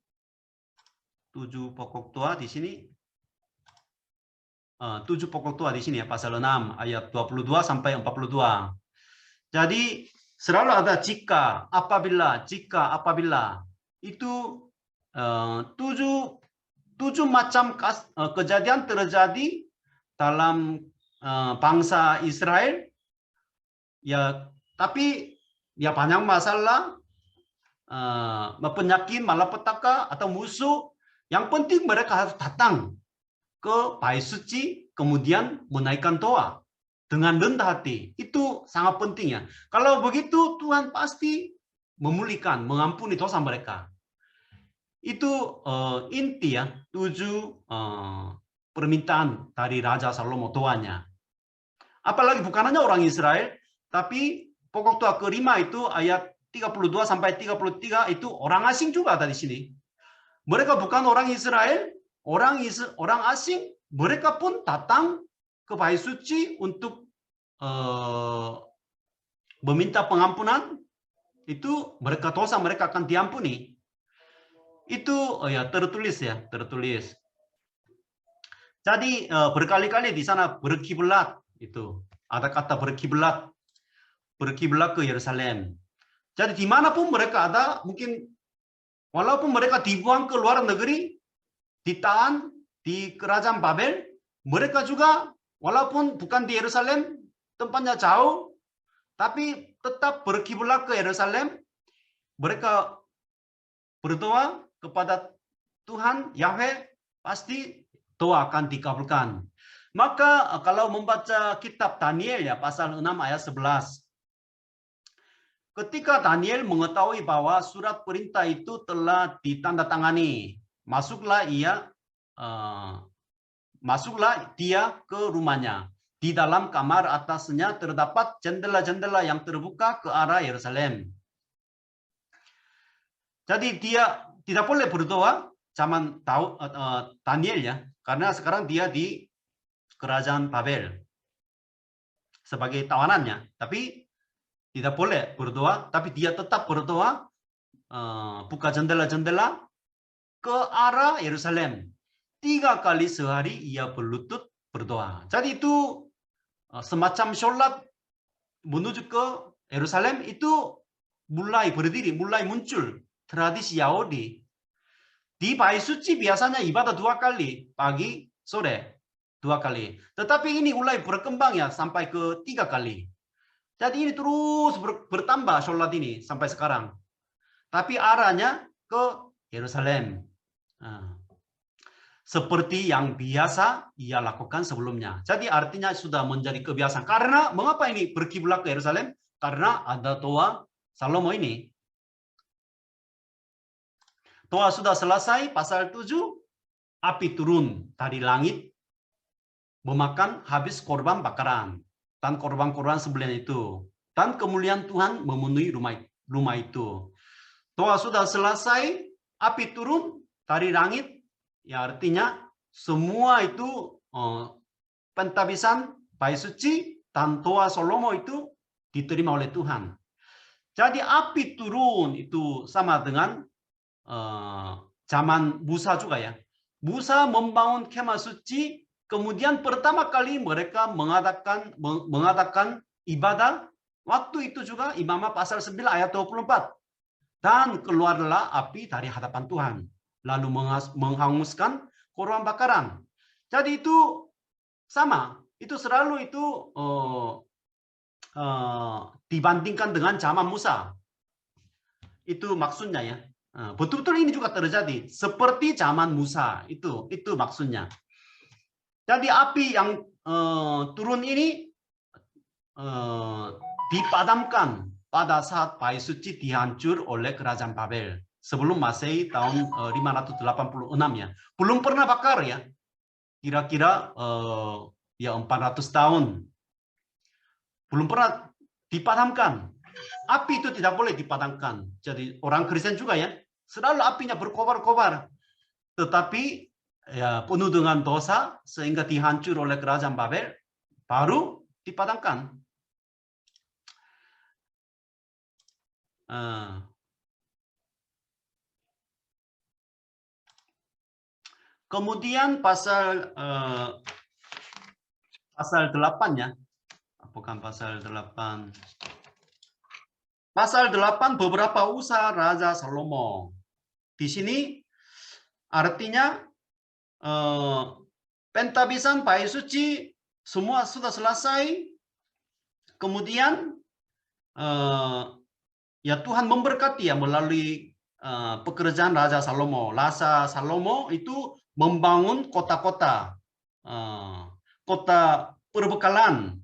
7 pokok doa di sini. 7 pokok doa di sini ya, pasal 6 ayat 22 sampai 42. Jadi selalu ada jika, apabila, itu 7 macam kejadian terjadi dalam bangsa Israel. Ya, tapi ya banyak masalah, penyakit, malapetaka atau musuh. Yang penting mereka harus datang ke bait suci, kemudian menaikkan doa dengan rendah hati. Itu sangat penting ya. Kalau begitu Tuhan pasti memulihkan, mengampuni dosa mereka. Itu inti ya, 7 permintaan dari Raja Salomo doanya. Apalagi bukan hanya orang Israel, tapi pokok doa kelima itu ayat 32 sampai 33 itu orang asing juga ada di sini. Mereka bukan orang Israel, orang asing, mereka pun datang ke bait suci untuk meminta pengampunan. Itu mereka dosa mereka akan diampuni. Itu ya tertulis ya, tertulis. Jadi berkali-kali di sana berkiblat, itu ada kata berkiblat ke Yerusalem. Jadi dimanapun mereka ada, mungkin walaupun mereka dibuang ke luar negeri, ditahan di kerajaan Babel, mereka juga walaupun bukan di Yerusalem, tempatnya jauh, tapi tetap berkiblat ke Yerusalem. Mereka berdoa kepada Tuhan, Yahweh, pasti doa akan dikabulkan. Maka kalau membaca kitab Daniel ya, pasal 6 ayat 11. Ketika Daniel mengetahui bahwa surat perintah itu telah ditandatangani, masuklah dia ke rumahnya. Di dalam kamar atasnya terdapat jendela-jendela yang terbuka ke arah Yerusalem. Jadi dia tidak boleh berdoa zaman Daniel ya, karena sekarang dia di kerajaan Babel sebagai tawanannya. Tapi tidak boleh berdoa, tapi dia tetap berdoa, buka jendela-jendela ke arah Yerusalem. 3 kali sehari ia berlutut berdoa. Jadi itu semacam sholat menuju ke Yerusalem itu mulai berdiri, mulai muncul tradisi Yahudi. Di bait suci biasanya ibadah 2 kali, pagi, sore, 2 kali. Tetapi ini mulai berkembang ya sampai ke 3 kali. Jadi ini terus bertambah sholat ini sampai sekarang. Tapi arahnya ke Yerusalem. Seperti yang biasa ia lakukan sebelumnya. Jadi artinya sudah menjadi kebiasaan. Karena mengapa ini berkiblat ke Yerusalem? Karena ada doa Salomo ini. Doa sudah selesai, pasal 7, api turun dari langit, memakan habis korban bakaran dan korban-korban sembelihan itu. Dan kemuliaan Tuhan memenuhi rumah itu. Doa sudah selesai, api turun dari langit, ya artinya semua itu pentabisan, bait suci, dan doa Salomo itu diterima oleh Tuhan. Jadi api turun itu sama dengan zaman Musa juga ya. Musa membangun kemah suci, kemudian pertama kali mereka mengadakan ibadah. Waktu itu juga Imamah pasal 9 ayat 24. Dan keluarlah api dari hadapan Tuhan, lalu menghanguskan korban bakaran. Jadi itu sama, itu selalu itu dibandingkan dengan zaman Musa. Itu maksudnya ya. Betul-betul ini juga terjadi seperti zaman Musa, itu maksudnya. Jadi api yang turun ini dipadamkan pada saat bait suci dihancur oleh kerajaan Babel sebelum Masehi tahun 586 ya. Belum pernah bakar ya. Kira-kira ya 400 tahun. Belum pernah dipadamkan. Api itu tidak boleh dipadamkan. Jadi orang Kristen juga ya, selalu apinya berkobar-kobar. Tetapi ya penuh dengan dosa sehingga dihancur oleh kerajaan Babel, baru dipadamkan. Kemudian pasal 8 ya. Bukan pasal 8. Pasal 8 beberapa usaha Raja Salomo. Di sini artinya pentabisan bait suci semua sudah selesai. Kemudian ya Tuhan memberkati ya melalui pekerjaan Raja Salomo. Raja Salomo itu membangun kota-kota, kota perbekalan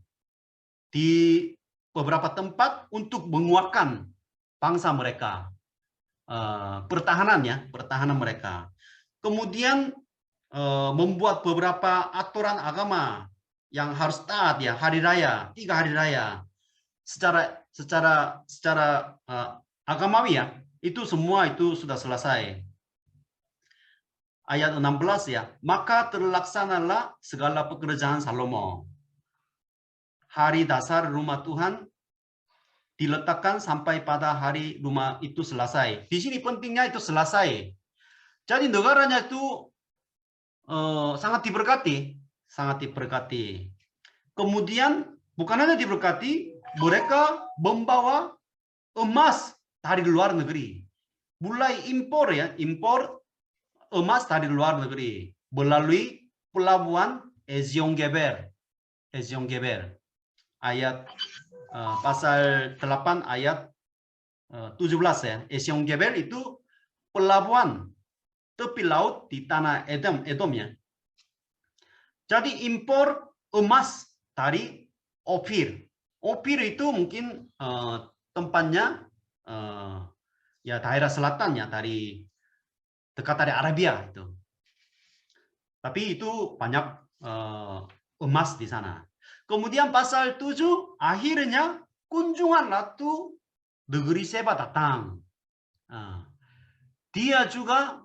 di beberapa tempat untuk menguatkan bangsa mereka, pertahanan mereka. Kemudian membuat beberapa aturan agama yang harus taat ya, hari raya, 3 hari raya. Secara agamawi ya, itu semua itu sudah selesai. Ayat 16 ya, maka terlaksanalah segala pekerjaan Salomo. Hari dasar rumah Tuhan diletakkan sampai pada hari rumah itu selesai. Di sini pentingnya itu selesai. Jadi negaranya itu sangat diberkati, sangat diberkati. Kemudian bukan hanya diberkati, mereka membawa emas dari luar negeri. Mulai impor ya, impor emas dari luar negeri melalui pelabuhan Ezion-Geber. Ezion-Geber. Ayat pasal 8 ayat 17 ya. Ezion-Geber itu pelabuhan tepi laut di tanah Edom ya. Jadi impor emas dari Ofir. Ofir itu mungkin tempatnya ya daerah selatan ya, dari dekat dari Arabia itu. Tapi itu banyak emas di sana. Kemudian pasal 7 akhirnya kunjungan Ratu negeri Seba datang. Dia juga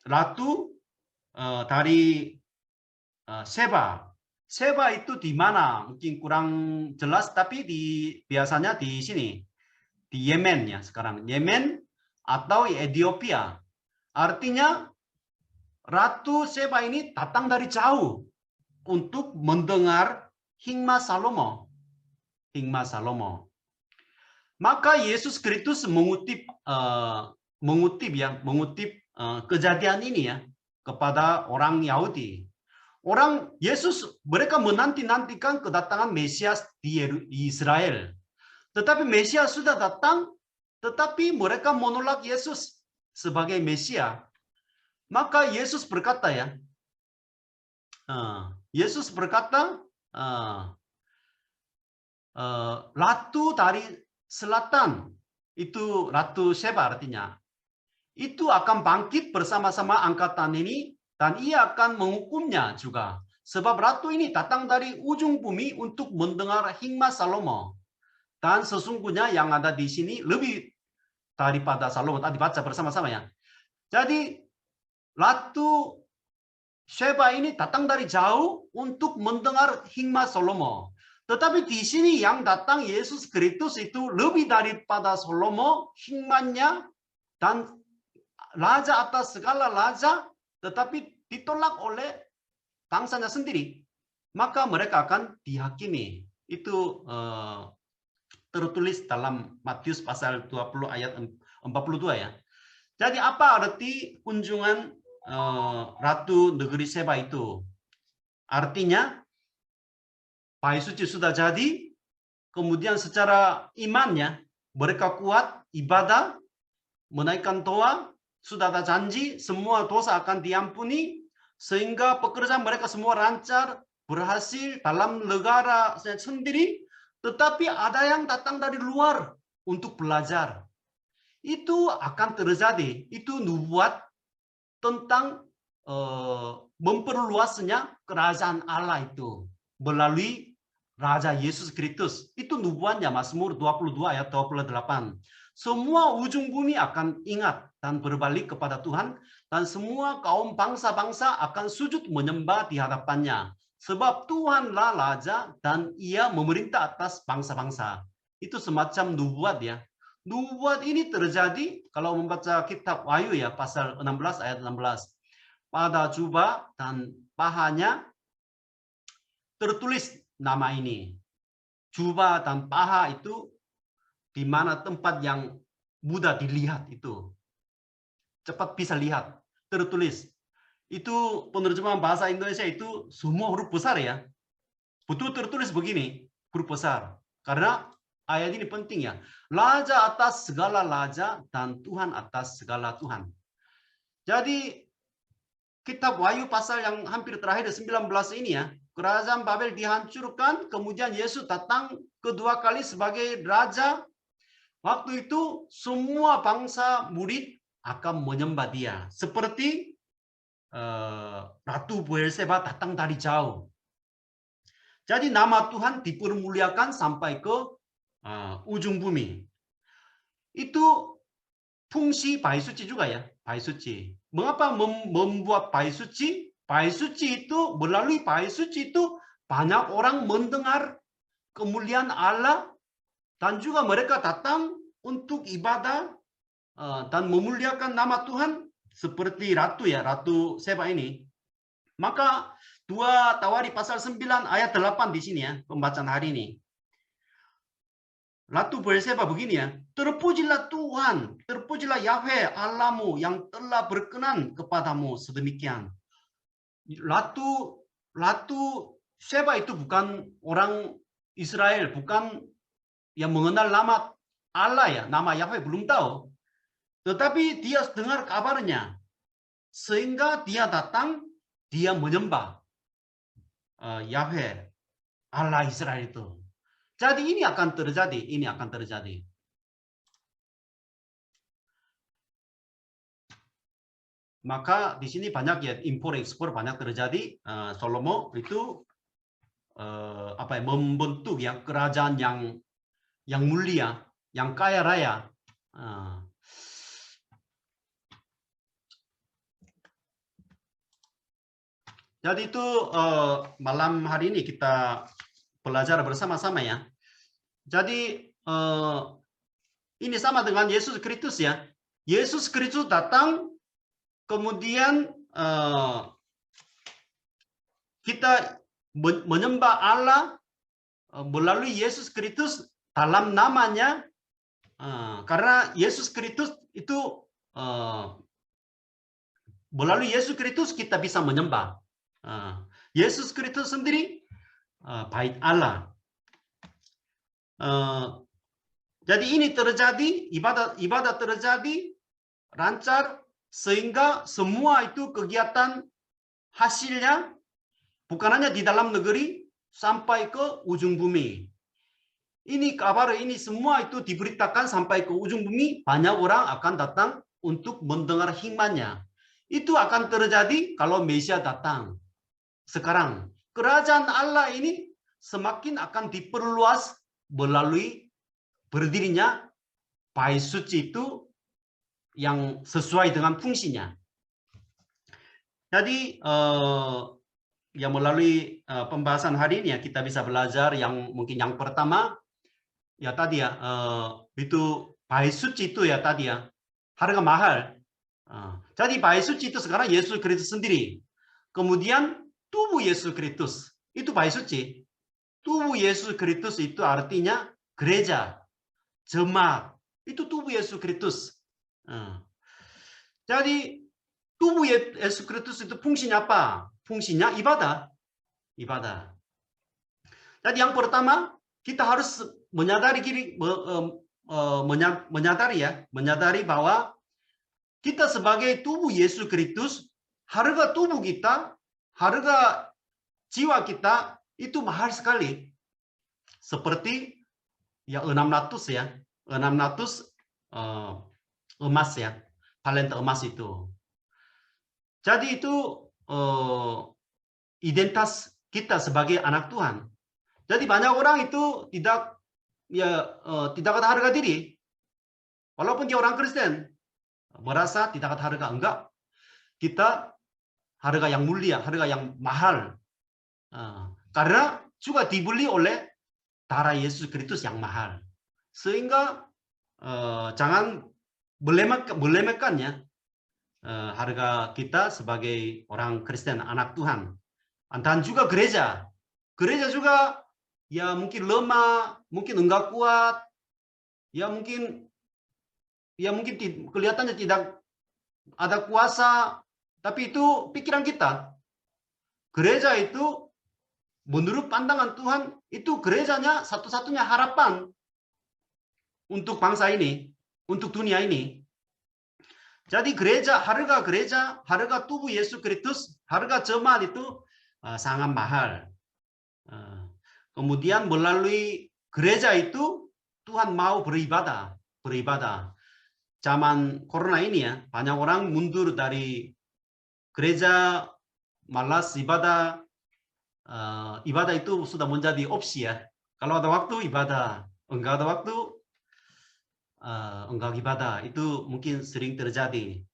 ratu dari Seba. Seba itu di mana? Mungkin kurang jelas, tapi biasanya di sini, di Yemen ya sekarang. Yemen atau Ethiopia. Artinya Ratu Seba ini datang dari jauh untuk mendengar hikmat Salomo. Hikmat Salomo. Maka Yesus Kristus mengutip kejadian ini ya kepada orang Yahudi. Orang Yesus, mereka menanti-nantikan kedatangan Mesias di Israel. Tetapi Mesias sudah datang, tetapi mereka menolak Yesus sebagai Mesias. Maka Yesus berkata ya, Yesus berkata, Ratu dari selatan, itu Ratu Seba artinya, itu akan bangkit bersama-sama angkatan ini, dan ia akan menghukumnya juga. Sebab Ratu ini datang dari ujung bumi untuk mendengar hikmat Salomo. Dan sesungguhnya yang ada di sini lebih daripada Salomo. Tadi baca bersama-sama ya. Jadi Ratu Seba ini datang dari jauh untuk mendengar hikmat Salomo. Tetapi di sini yang datang Yesus Kristus itu lebih daripada Salomo, hikmatnya dan raja atas segala raja, tetapi ditolak oleh bangsanya sendiri, maka mereka akan dihakimi. Itu tertulis dalam Matius pasal 20 ayat 42 ya. Jadi apa arti kunjungan Ratu Negeri Seba itu? Artinya bait suci sudah jadi, kemudian secara imannya mereka kuat ibadah, menaikkan doa, sudah ada janji semua dosa akan diampuni, sehingga pekerjaan mereka semua lancar, berhasil dalam negara sendiri, tetapi ada yang datang dari luar untuk belajar. Itu akan terjadi. Itu nubuat tentang memperluasnya kerajaan Allah itu melalui Raja Yesus Kristus. Itu nubuatnya, Mazmur 22 ayat 28. Semua ujung bumi akan ingat dan berbalik kepada Tuhan, dan semua kaum bangsa-bangsa akan sujud menyembah di hadapannya. Sebab Tuhanlah Raja dan Ia memerintah atas bangsa-bangsa. Itu semacam nubuat ya. Nubuat ini terjadi kalau membaca kitab Wahyu ya, pasal 16 ayat 16. Pada jubah dan pahanya tertulis nama ini. Jubah dan paha itu di mana tempat yang mudah dilihat itu. Cepat bisa lihat. Tertulis. Itu penerjemahan bahasa Indonesia itu semua huruf besar ya. Betul tertulis begini, huruf besar. Karena ayat ini penting ya. Raja atas segala raja dan Tuhan atas segala Tuhan. Jadi kitab Wahyu pasal yang hampir terakhir 19 ini ya. Kerajaan Babel dihancurkan, kemudian Yesus datang kedua kali sebagai raja. Waktu itu semua bangsa murid akan menyembah dia. Seperti Ratu Beelzebub datang dari jauh. Jadi nama Tuhan dipermuliakan sampai ke ujung bumi. Itu fungsi bait suci juga ya, bait suci. Mengapa membuat bait suci? Bait suci itu, melalui bait suci itu banyak orang mendengar kemuliaan Allah, dan juga mereka datang untuk ibadah dan memuliakan nama Tuhan seperti ratu ya, Ratu Seba ini. Maka 2 Tawari pasal 9 ayat 8 di sini ya, pembacaan hari ini. Ratu Beelzebub begini ya, terpujilah Tuhan, terpujilah Yahweh Allahmu yang telah berkenan kepadamu sedemikian. Ratu Seba itu bukan orang Israel, bukan yang mengenal nama Allah ya, nama Yahweh belum tahu. Tetapi dia dengar kabarnya, sehingga dia datang, dia menyembah Yahweh Allah Israel itu. Jadi ini akan terjadi, ini akan terjadi. Maka di sini banyak ya, impor ekspor banyak terjadi. Salomo itu apa ya, membentuk ya kerajaan yang mulia, yang kaya raya. Jadi itu malam hari ini kita belajar bersama-sama ya. Jadi ini sama dengan Yesus Kristus ya. Yesus Kristus datang, kemudian kita menyembah Allah melalui Yesus Kristus dalam namanya, karena Yesus Kristus itu melalui Yesus Kristus kita bisa menyembah. Yesus Kristus sendiri bait Allah. Jadi ini terjadi, ibadah terjadi lancar, sehingga semua itu kegiatan hasilnya bukan hanya di dalam negeri sampai ke ujung bumi. Ini kabar ini semua itu diberitakan sampai ke ujung bumi, banyak orang akan datang untuk mendengar hikmatnya. Itu akan terjadi kalau Mesias datang. Sekarang kerajaan Allah ini semakin akan diperluas melalui berdirinya bait suci itu yang sesuai dengan fungsinya. Jadi yang melalui pembahasan hari ini ya, kita bisa belajar yang mungkin yang pertama ya tadi ya, itu bait suci itu ya tadi ya, harga mahal. Jadi bait suci itu sekarang Yesus Kristus sendiri. Kemudian tubuh Yesus Kristus itu bait suci. Tubuh Yesus Kristus itu artinya gereja, jemaat. Itu tubuh Yesus Kristus. Jadi tubuh Yesus Kristus itu fungsinya apa? Fungsinya ibadah. Ibadah. Jadi yang pertama kita harus menyadari bahwa kita sebagai tubuh Yesus Kristus, harga tubuh kita, harga jiwa kita itu mahal sekali. Seperti ya 600 ya, 600 emas ya, talenta emas itu. Jadi itu identitas kita sebagai anak Tuhan. Jadi banyak orang itu tidak ada harga diri. Walaupun dia orang Kristen, merasa tidak ada harga. Enggak. Kita harga yang mulia, harga yang mahal. Karena juga dibeli oleh darah Yesus Kristus yang mahal. Sehingga jangan meremehkannya harga kita sebagai orang Kristen, anak Tuhan. Dan juga gereja. Gereja juga ya mungkin lemah, mungkin enggak kuat, ya mungkin kelihatannya tidak ada kuasa, tapi itu pikiran kita. Gereja itu menurut pandangan Tuhan itu gerejanya satu-satunya harapan untuk bangsa ini, untuk dunia ini. Jadi harga tubuh Yesus Kristus, harga jemaat itu sangat mahal. Kemudian melalui gereja itu Tuhan mau beribadah. Zaman corona ini ya, banyak orang mundur dari gereja, malas ibadah. Ibadah itu sudah menjadi opsi ya. Kalau ada waktu ibadah, enggak ada waktu enggak ibadah. Itu mungkin sering terjadi.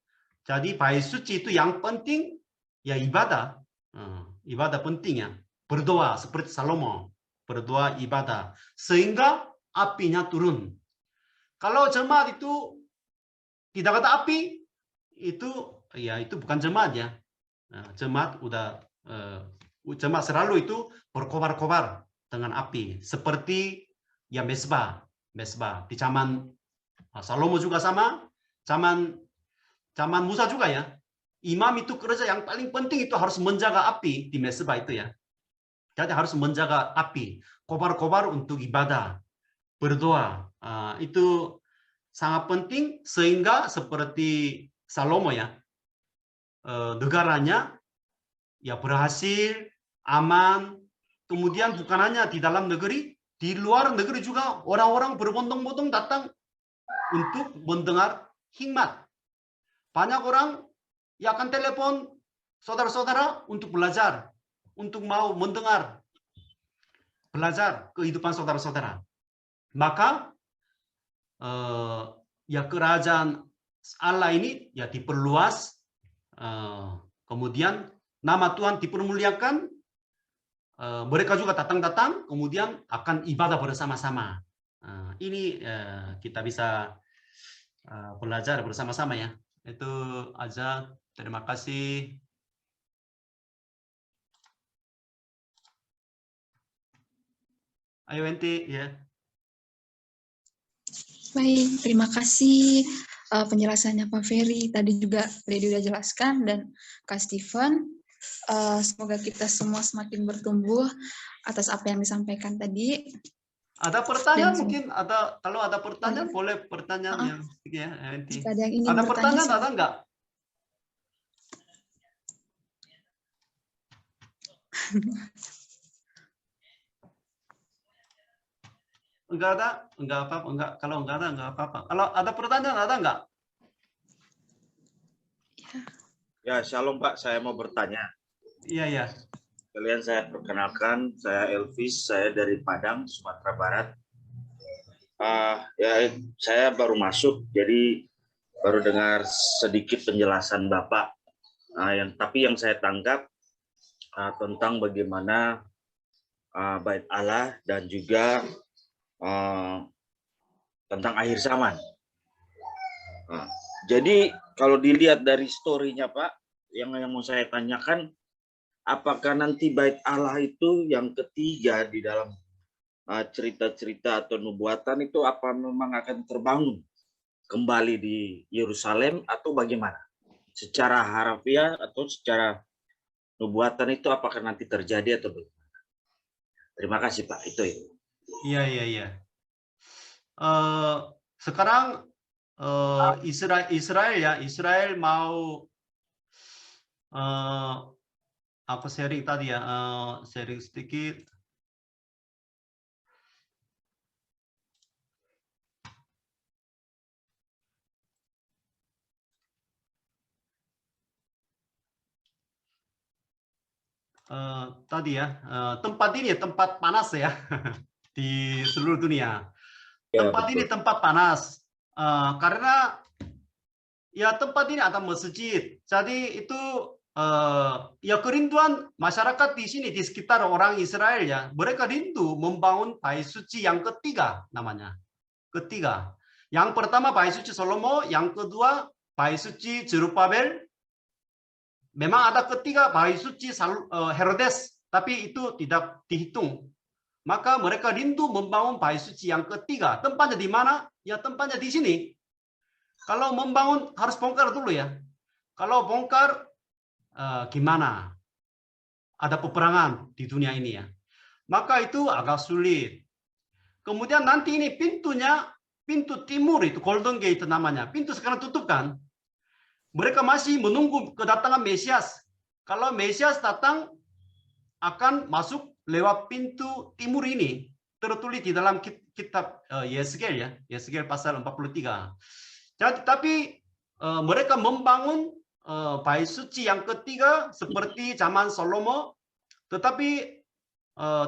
Jadi bait suci itu yang penting ya ibadah. Ibadah penting ya. Berdoa seperti Salomo. Berdoa ibadah. Sehingga apinya turun. Kalau jemaat itu tidak ada api, itu bukan jemaat ya. Jemaat jemaat selalu itu berkobar-kobar dengan api. Seperti ya mesbah. Di zaman Salomo juga sama. Zaman Musa juga ya. Imam itu kerja yang paling penting itu harus menjaga api di mesbah itu ya. Jadi harus menjaga api, kobar-kobar untuk ibadah, berdoa. Itu sangat penting sehingga seperti Salomo ya, negaranya ya berhasil, aman. Kemudian bukan hanya di dalam negeri, di luar negeri juga orang-orang berbondong-bondong datang untuk mendengar hikmat. Banyak orang yang akan telepon saudara-saudara untuk belajar. Untuk mau mendengar, belajar kehidupan saudara-saudara. Maka ya kerajaan Allah ini ya diperluas, kemudian nama Tuhan dipermuliakan, mereka juga datang, kemudian akan ibadah bersama-sama. Ini kita bisa belajar bersama-sama ya. Itu aja. Terima kasih. Ayo Enti ya. Baik, terima kasih penjelasannya Pak Ferry. Tadi juga Lady udah jelaskan dan Kak Steven. Semoga kita semua semakin bertumbuh atas apa yang disampaikan tadi. Ada pertanyaan Dan mungkin kalau ada pertanyaan boleh pertanyaan yang ya Enti. Jika ada yang ingin Ada bertanya, pertanyaan ada enggak? Enggak ada, enggak apa-apa, enggak. Kalau enggak ada, enggak apa-apa. Kalau ada pertanyaan ada enggak? Ya, shalom Pak, saya mau bertanya. Iya, ya. Kalian saya perkenalkan, saya Elvis, saya dari Padang, Sumatera Barat. Ya, saya baru masuk, jadi baru dengar sedikit penjelasan Bapak. Tapi yang saya tangkap tentang bagaimana bait Allah dan juga tentang akhir zaman. Jadi kalau dilihat dari story-nya Pak, yang mau saya tanyakan, apakah nanti bait Allah itu yang ketiga di dalam cerita-cerita atau nubuatan itu apa memang akan terbangun kembali di Yerusalem atau bagaimana? Secara harafiah atau secara nubuatan itu apakah nanti terjadi atau bagaimana? Terima kasih Pak, itu ya. Iya, iya, iya. Sekarang Israel ya, Israel mau aku sharing tadi ya, sharing sedikit. Tadi ya, tempat ini tempat panas ya di seluruh dunia. Ya, Tempat ini betul. tempat panas karena ya tempat ini ada masjid. Jadi itu ya kerinduan masyarakat di sini di sekitar orang Israel ya. Mereka rindu membangun bait suci yang ketiga namanya. Ketiga. Yang pertama bait suci Salomo, yang kedua bait suci Zerubabel. Memang ada ketiga bait suci Herodes, tapi itu tidak dihitung. Maka mereka rindu membangun bait suci yang ketiga. Tempatnya di mana? Ya tempatnya di sini. Kalau membangun harus bongkar dulu ya. Kalau bongkar gimana? Ada peperangan di dunia ini ya. Maka itu agak sulit. Kemudian nanti ini pintunya, pintu timur itu Golden Gate namanya. Pintu sekarang tutup kan? Mereka masih menunggu kedatangan Mesias. Kalau Mesias datang, akan masuk lewat pintu timur ini. Tertulis di dalam kitab Yeskel ya, Yeskel pasal 43. Jadi, tapi mereka membangun bait suci yang ketiga seperti zaman Salomo, tetapi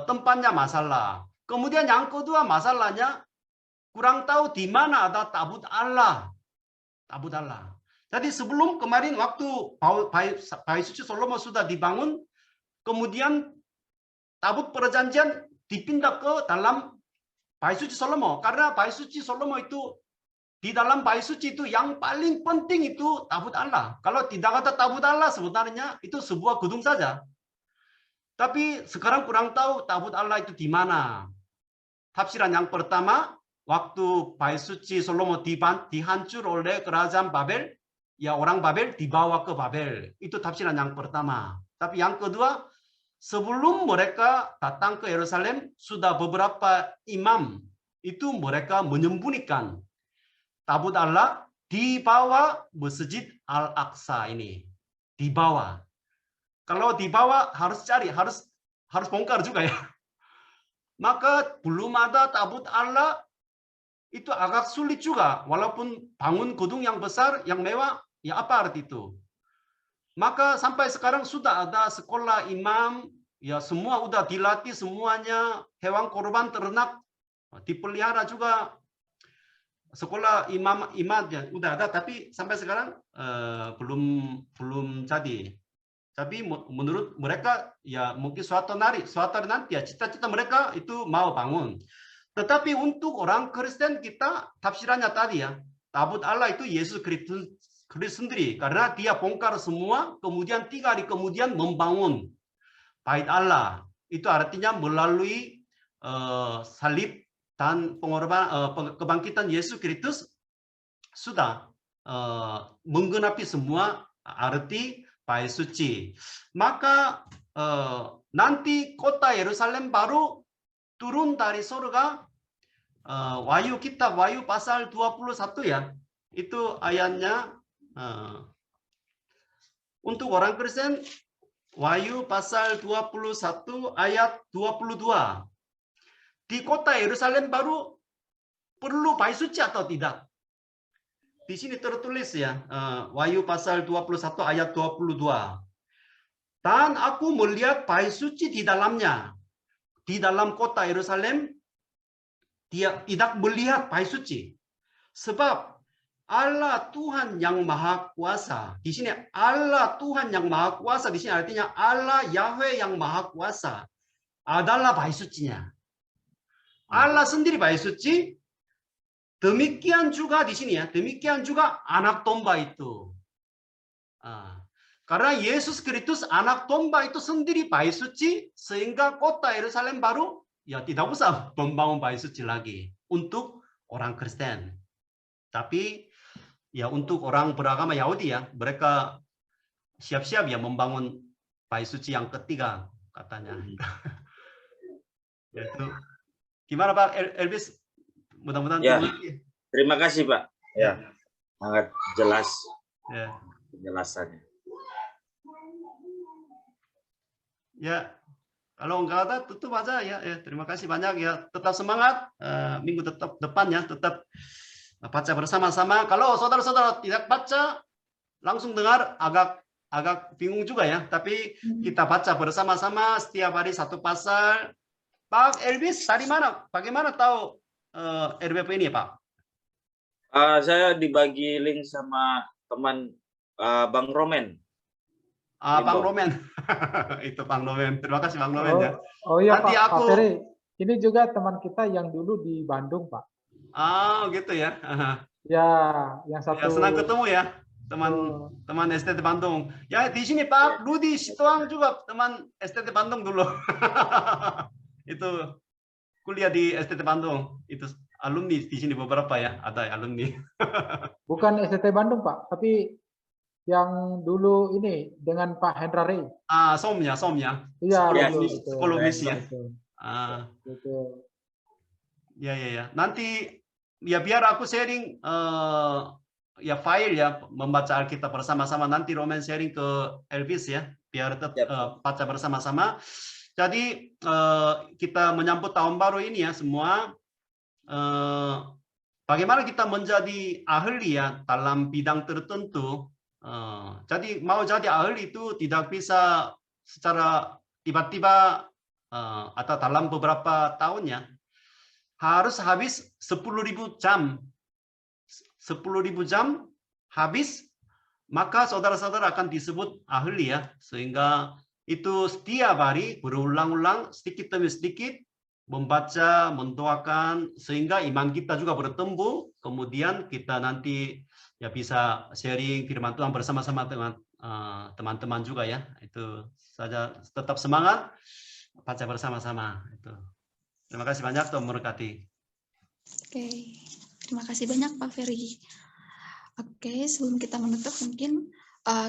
tempatnya masalah. Kemudian yang kedua masalahnya kurang tahu di mana ada tabut Allah. Tabut Allah. Jadi sebelum kemarin waktu bait suci Salomo sudah dibangun, kemudian tabut perjanjian dipindah ke dalam bait suci Salomo. Karena bait suci Salomo itu di dalam bait suci itu yang paling penting itu tabut Allah. Kalau tidak ada tabut Allah sebenarnya itu sebuah gedung saja. Tapi sekarang kurang tahu tabut Allah itu di mana. Tafsiran yang pertama, waktu bait suci Salomo dihancur oleh kerajaan Babel, ya orang Babel dibawa ke Babel. Itu tafsiran yang pertama. Tapi yang kedua, sebelum mereka datang ke Yerusalem, sudah beberapa imam itu mereka menyembunyikan tabut Allah di bawah Masjid Al-Aqsa ini. Di bawah. Kalau di bawah harus cari, harus bongkar juga ya. Maka belum ada tabut Allah, itu agak sulit juga. Walaupun bangun gedung yang besar, yang mewah, ya apa arti itu? Maka sampai sekarang sudah ada sekolah imam, ya semua udah dilatih semuanya, hewan korban ternak dipelihara juga. Sekolah imamnya udah ada, tapi sampai sekarang belum jadi. Tapi menurut mereka ya mungkin suatu hari nanti ya cita-cita mereka itu mau bangun. Tetapi untuk orang Kristen kita tafsirannya tadi ya, tabut Allah itu Yesus Kristus sendiri, karena dia bongkar semua, kemudian 3 hari kemudian membangun bait Allah. Itu artinya melalui salib dan kebangkitan Yesus Kristus sudah menggenapi semua arti bait suci. Maka nanti kota Yerusalem baru turun dari surga. Wahyu, kitab Wahyu pasal 21 ya. Itu ayatnya untuk orang Kristen Wahyu pasal 21 ayat 22. Di kota Yerusalem baru perlu bait suci atau tidak? Di sini tertulis ya, Wahyu pasal 21 ayat 22. Dan aku melihat bait suci di dalamnya. Di dalam kota Yerusalem, dia tidak melihat bait suci. Sebab Allah Tuhan yang Maha Kuasa. Di sini Allah Tuhan yang Maha Kuasa, di sini artinya Allah Yahweh yang Maha Kuasa adalah bait sucinya. Allah sendiri bait suci. Demikian juga di sini ya, demikian juga anak domba itu. Karena Yesus Kristus anak domba itu sendiri bait suci, sehingga kota Yerusalem baru ya tidak usah membangun bait suci lagi untuk orang Kristen. Tapi ya untuk orang beragama Yahudi ya, mereka siap-siap ya membangun bait suci yang ketiga katanya. Itu gimana Pak Elvis? Mudah-mudahan Ya. mengerti. Terima kasih Pak. Ya, sangat jelas Ya. penjelasannya. Ya, kalau enggak ada tutup aja ya. Terima kasih banyak ya. Tetap semangat. Minggu depannya tetap baca bersama-sama. Kalau saudara-saudara tidak baca, langsung dengar agak bingung juga ya. Tapi kita baca bersama-sama setiap hari satu pasal. Pak Elvis, tadi mana? Bagaimana tahu RBP ini Pak? Saya dibagi link sama teman Bang Romen. Bang Romen. Itu Bang Romen. Terima kasih Bang Romen ya. Oh iya Nanti Pak, aku- Pak Ferry. Ini juga teman kita yang dulu di Bandung, Pak. Gitu ya. Ya, yang satu. Ya, senang ketemu ya. Teman STT Bandung. Ya di sini Pak Rudi Situang juga teman STT Bandung dulu. Itu kuliah di STT Bandung. Itu alumni di sini beberapa ya, ada alumni. Bukan STT Bandung, Pak, tapi yang dulu ini dengan Pak Hendra Rey. Somnya. Iya, Psikologis ya. betul. Ya. Nanti ya biar aku sharing ya file ya, membaca Alkitab bersama-sama. Nanti Roman sharing ke Elvis ya, biar tetap baca bersama-sama. Jadi kita menyambut tahun baru ini ya semua. Bagaimana kita menjadi ahli ya dalam bidang tertentu. Jadi mau jadi ahli itu tidak bisa secara tiba-tiba atau dalam beberapa tahunnya. Harus habis 10.000 jam. 10.000 jam habis, maka saudara-saudara akan disebut ahli ya. Sehingga itu setiap hari berulang-ulang sedikit demi sedikit membaca, mendoakan, sehingga iman kita juga bertumbuh. Kemudian kita nanti ya bisa sharing firman Tuhan bersama-sama dengan teman-teman juga ya. Itu saja, tetap semangat, baca bersama-sama. Itu. Terima kasih banyak, Tuhan memberkati. Oke, terima kasih banyak Pak Ferry. Oke, sebelum kita menutup mungkin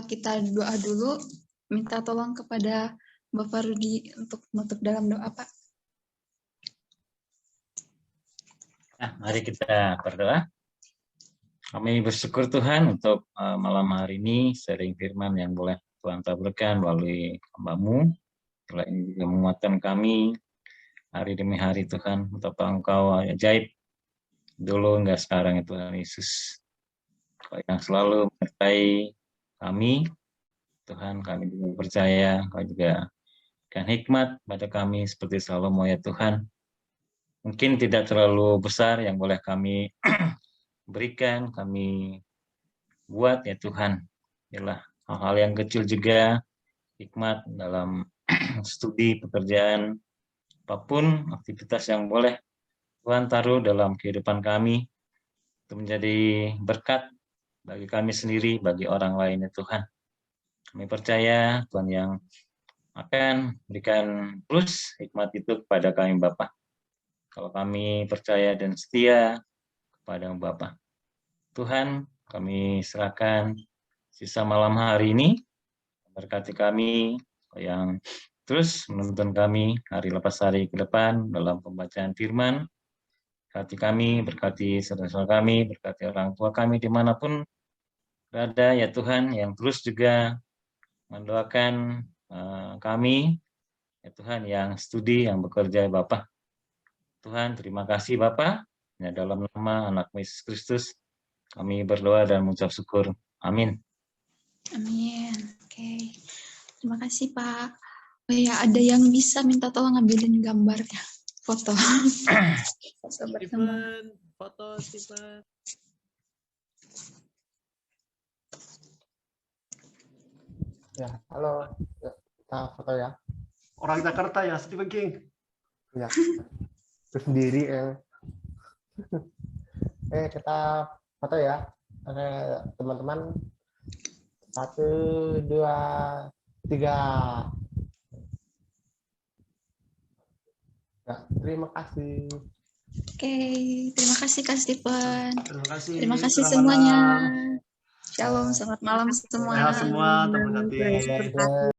kita doa dulu. Minta tolong kepada Bapak Rudi untuk menutup dalam doa, Pak. Nah, mari kita berdoa. Kami bersyukur Tuhan untuk malam hari ini sharing firman yang boleh Tuhan taburkan melalui hamba-Mu. Telah ini juga menguatkan kami hari demi hari Tuhan, betapa Engkau ajaib dulu enggak sekarang ya Tuhan Yesus. Kau yang selalu menyertai kami, Tuhan, kami juga percaya Kau juga berikan hikmat pada kami seperti Salomo ya Tuhan. Mungkin tidak terlalu besar yang boleh kami berikan, kami buat ya Tuhan. Ialah hal-hal yang kecil juga, hikmat dalam studi, pekerjaan, apapun aktivitas yang boleh Tuhan taruh dalam kehidupan kami, itu menjadi berkat bagi kami sendiri, bagi orang lain ya Tuhan. Kami percaya Tuhan yang akan berikan terus hikmat itu kepada kami Bapa. Kalau kami percaya dan setia kepada Bapa. Tuhan, kami serahkan sisa malam hari ini, berkati kami yang terus menuntun kami hari lepas hari ke depan dalam pembacaan firman. Berkati kami, berkati saudara-saudara kami, berkati orang tua kami dimanapun berada ya Tuhan, yang terus juga mendoakan kami ya Tuhan yang studi, yang bekerja Bapa. Tuhan, terima kasih Bapa. Ya, dalam nama anak Yesus Kristus kami berdoa dan mengucap syukur. Amin. Amin. Oke. Terima kasih Pak. Oh ya, ada yang bisa minta tolong ngambilin gambarnya, foto. Foto bersama. Foto Stephen. Ya, halo. Ya, kita foto ya. Orang Jakarta ya, Stephen King. Ya. Itu sendiri kita foto ya. Oke, teman-teman 1, 2, 3. Ya, terima kasih. Oke, terima kasih Kak Stephen. Terima kasih. Terima kasih Selamat semuanya. malam. Shalom, selamat malam semua. Sehat semua, teman-teman. Ya.